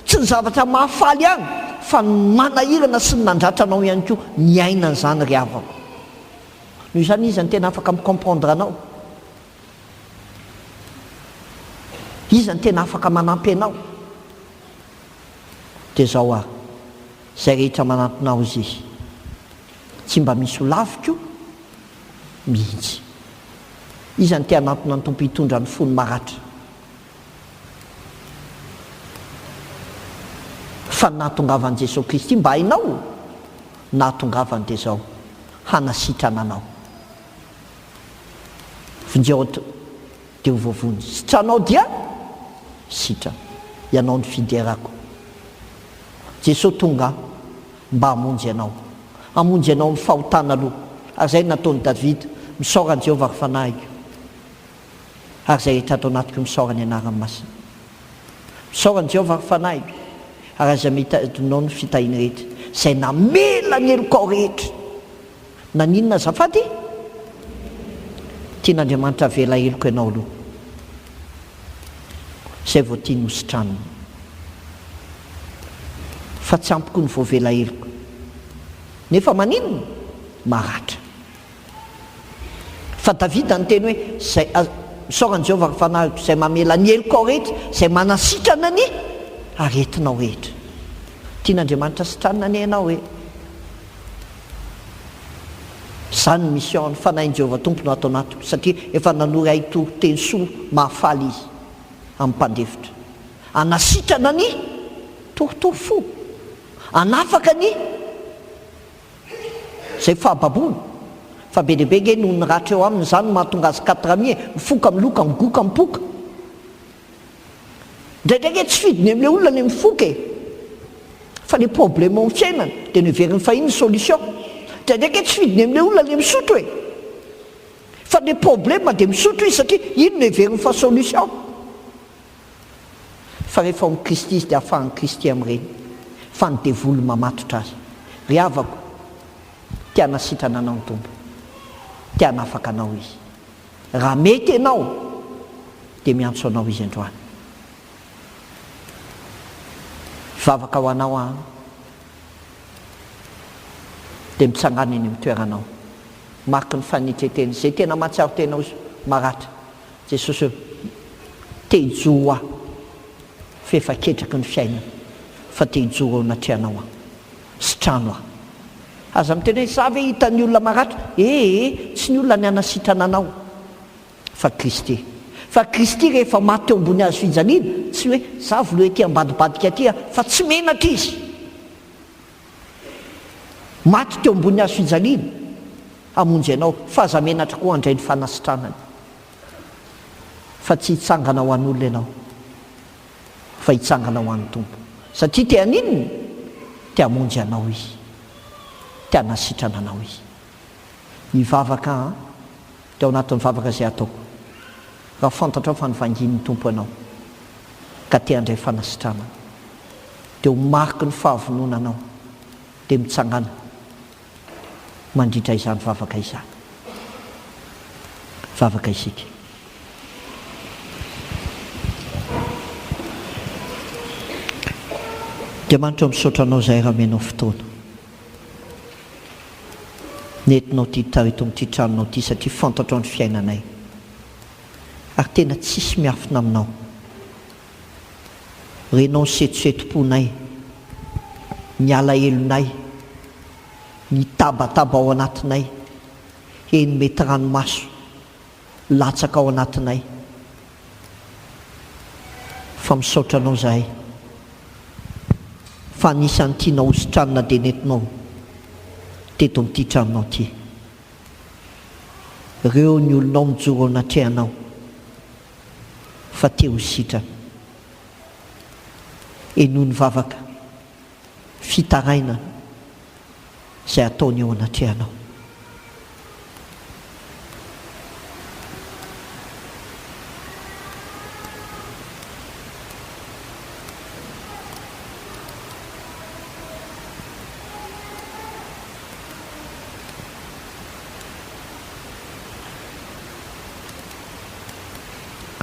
tsy ny zavatra mahafaly ihany, fa ny manahirana sy ny nandratranao ihany koa niainana zany ry havako. Noho izany izy ny tena afaka micomprendre anao, izy ny tena afaka manampy anao. Dia zao ary zay rehetra manampinao izy, tsy mba misy ho laviko mihitsy. Izy ny te hanampina ny tompo hitondra ny fony maratra. Fa nahatongavan'i Jesosy Kristy mba hainao, nahatongavany dia zao, hanasitrana anao. Vonjeo dia ho voavony, sitranao dia sitrana, ianao ny fiderako. Jesosy tonga mba hamonjy anao, hamonjy anao amin'ny fahotana aloha. Ary zay nataony Davida, misaorany Jehovah ary fanahiko. Ary zay rehetra atao anatiko misaorany anarany masina, misaorany Jehovah ary fanahiko. Ary aza mitadinao ny fitahiny rehetra, zay namela ny elokao rehetra. Na ninona azafady? Tian'Andriamanitra vela eloko ianao aloha, zay vao tiany hositraniny. Fa tsy ampy koa ny voavela eloko, nefa maninona? Maratra. Fa Davida ny teny hoe zay misaorany Jehovah ary fanahiko, zay mamela ny elokao rehetra, zay manasitrana ny aretinao rehetra. Tian'Andriamanitra sitranina ny ianao hoe zany ny mission ny fanahin'i Jehovah tompo no atao anatiko, satria efa nanory ahy teny soa mahafaly izy amin'ny mpandefitra, anasitrana ny toritory fo, anafaka ny zay fahababona. Fa be dehibe nge noho ny ratra eo aminy, zany mahatonga azy 4 mi mifoka miloka, migoka, mipoka. Ndraindraiky tsy fidiny amin'ilay olona ny mifoka e, fa ny problème amin'ny fiainana dia ny heveriny fa iny ny solution. Ndraindraiky tsy fidiny amin'ilay olona ny misotro e, fa ny problème dia misotro izy, satria ino ny heveriny fa solution. Fa rehefa amin'ny Kristy izy dia ahafahan'ny Kristy amin'ireny, fa ny devolo mamatotra azy. Ry havako, tia nasitrana anao ny tompo, tia nafaka anao izy. Raha mety ianao dia miantso anao izy androany. Vavaka ho anao any dia mitsangana eny amin'ny toeranao, mariky ny fanitreteny zay tena mahatsiaro tenao maratra. Jesosy te hijoro aho, fa efa ketraky ny fiainana, fa te hijoro ao anatrehanao aho, sitrano aho. Aza miteny hoe sa ve hitan'ny olona maratra? Tsy ny olona ny anasitrana anao, fa Kristy. Fa Kristy rehefa maty teo ambony hazo fijaliana, tsy hoe za volehy ty ambadibadika aty, fa tsy menatra izy. Maty teo ambony hazo fijaliana, hamonjy anao, fa aza menatra koa handray ny fanasitranany. Fa tsy hitsangana ho an'olona ianao, fa hitsangana ho an'ny tompo. Satria te haninona? Te hamonjy anao izy, te hanasitrana anao izy. Hivavaka teo anatin'ny vavaka izay ataoko, raha fantatra ao fa nyvangin'ny tompo anao, ka te handray fanasitrana, dia ho mariky ny fahavonona anao, dia mitsangana mandritra izany vavaka izany. Vavaka isika. Andriamanitra misaotra anao izay raha menao fotoana. Nentinao ty tarito amin'ity tranonao ty satria fantatro ny fiainanay. Ary tena tsisy miafina aminao. Renao ny setosetom-ponay, ny alahelonay, ny tabataba ao anatinay, eny mety ranomaso latsaka ao anatinay. Fa misaotra anao zahay. Fa anisan'ny tianao ositranina dia nentinao teto amin'ity tranonao ty. Ireo ny olonao mijoro ao anatrehanao fa te ho sitrana. Enoho ny vavaka fitarainana izay ataony eo anatrehanao.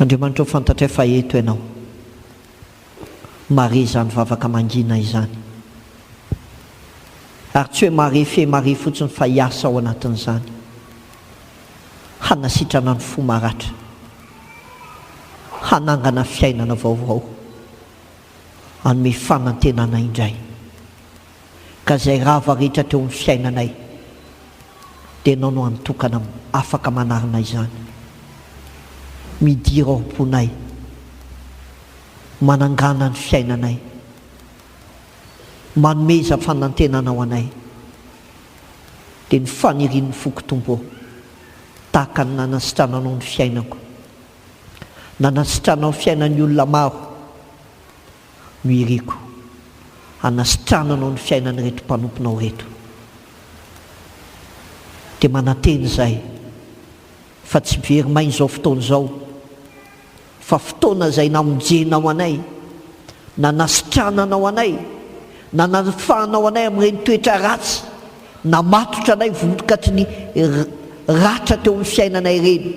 Andriamanitra ho fantatra fa eto ianao. Mare izany vavaka mangina izany. Ary tsy hoe mare fe mare fotsiny fa hiasa ao anatin'izany. Hanasitrana ny fo maratra. Hanangana fiainana vaovao. Hanome fanantenana indray. Ka izay rava rehetra teo amin'ny fiainanay dia ianao no anotokana afaka manarina izany. Midira ao am-ponay, manangana ny fiainanay, manomeza fanantenana ao anay, dia ny fanirian'ny foko tompo tahaka ny nanasitrananao ny fiainako, nanasitranao ny fiainan'ny olona maro no iriko, hanasitrananao ny fiainan'ny reto mpanomponao reto. Dia mananteny izay fa tsy very maina izao fotoana izao, fa fotoana izay namonjenao anay, nanasitrananao anay, nanafahanao anay amin'ireny toetra ratsy, namatotra anay vokatry ny ratra teo amin'ny fiainanay ireny.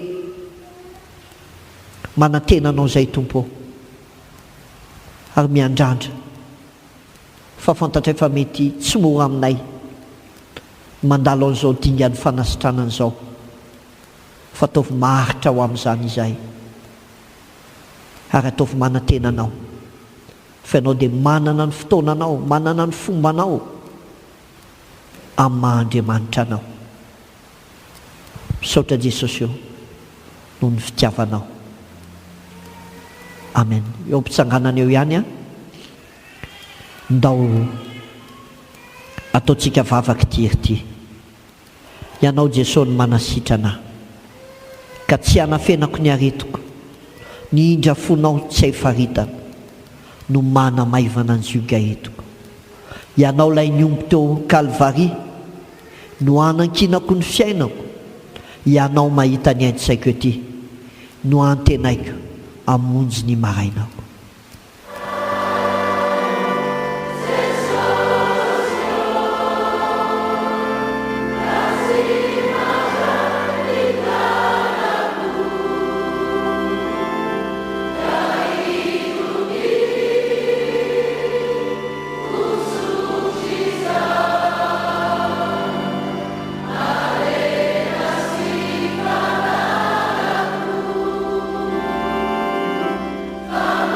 Manantenanao izay tompo, ary miandrandra fa fantatra efa mety tsy mora aminay mandalo an'izao dingan'ny fanasitranana izao, fa ataovy maharitra ho amin'izany izay. Ary ataovy manantenanao fa ianao dia manana ny fotoananao, manana ny fombanao amin'ny maha-Andriamanitra anao. Misaotra Jesosy eo noho ny fitiavanao. Amen. Eo am-pitsanganana eo ihany a, ndao ataontsika vavaka tiry ty. Ianao Jesosy ny manasitrana ka tsy hanafenako ny aretiko, ny indra fonao tsy hay faritana no manamaivana ny zioga etiko. Ianao lay niombo teo Kalvari no hanankinako ny fiainako. Ianao mahita ny aintsaiko ety no antenaiko amonjy ny marainako. Amen.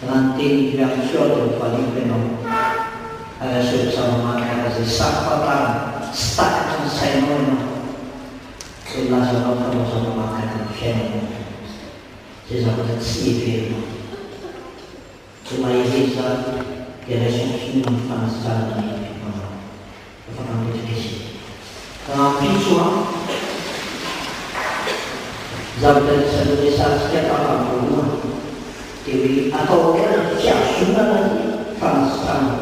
raha ny teny ivyany fiato valivy ianao araseotsavamanaka zay sakofatarana sy takatra ny sainao ianao zay lazanao fanaozavamanaka ny fiainanao zay zavatra tsy heverinao zay maheveza dia raisony finoana ny fanasarana manao efa mametrikesy rahampitso a zavatra isan'ny resatsika tafaavoalohany dia hoe atao aoana fiazonana ny fanasarana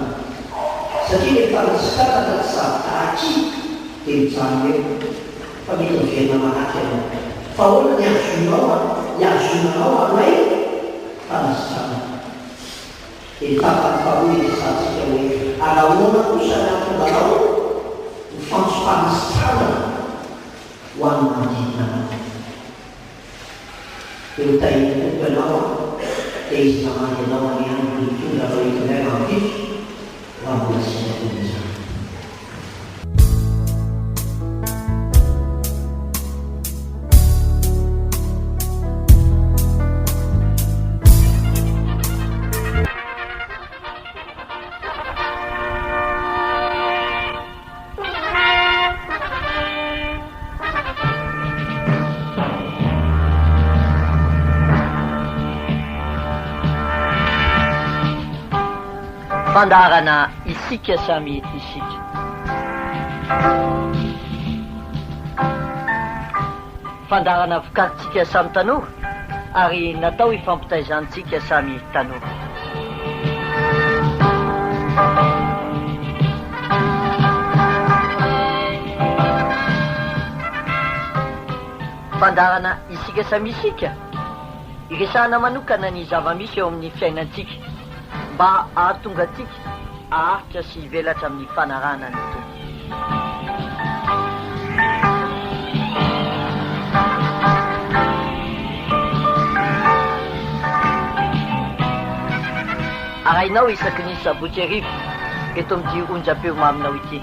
satria le fanasarana tsy zavatra dia mijano eo fa mety miverina manaky ianao fa ahoana ny azonanao alay fanasarana dia tapany fahoe resatsika hoe arahoana kosa ny ampondanao ny fanasarana ho an'ny manodidinanao dia ho tahiny tompo ianao dia izy namandy ianao any andro tonga reo itonay mampitso raha mbola sinatony izany. Fandarana isika samy isika. Fandarana vokarintsika samy tanora ary natao hifampitaizantsika samy tanora. Fandarana isika samy isika iresahana manokana ny zava-misy eo amin'ny fiainantsika mba ahatonga atsika aharitra sy hivelatra amin'ny fanarahana ny tompo. Arahinao isaky ny sabotsy arivo eto amin'ity onjam-peo maminao ity.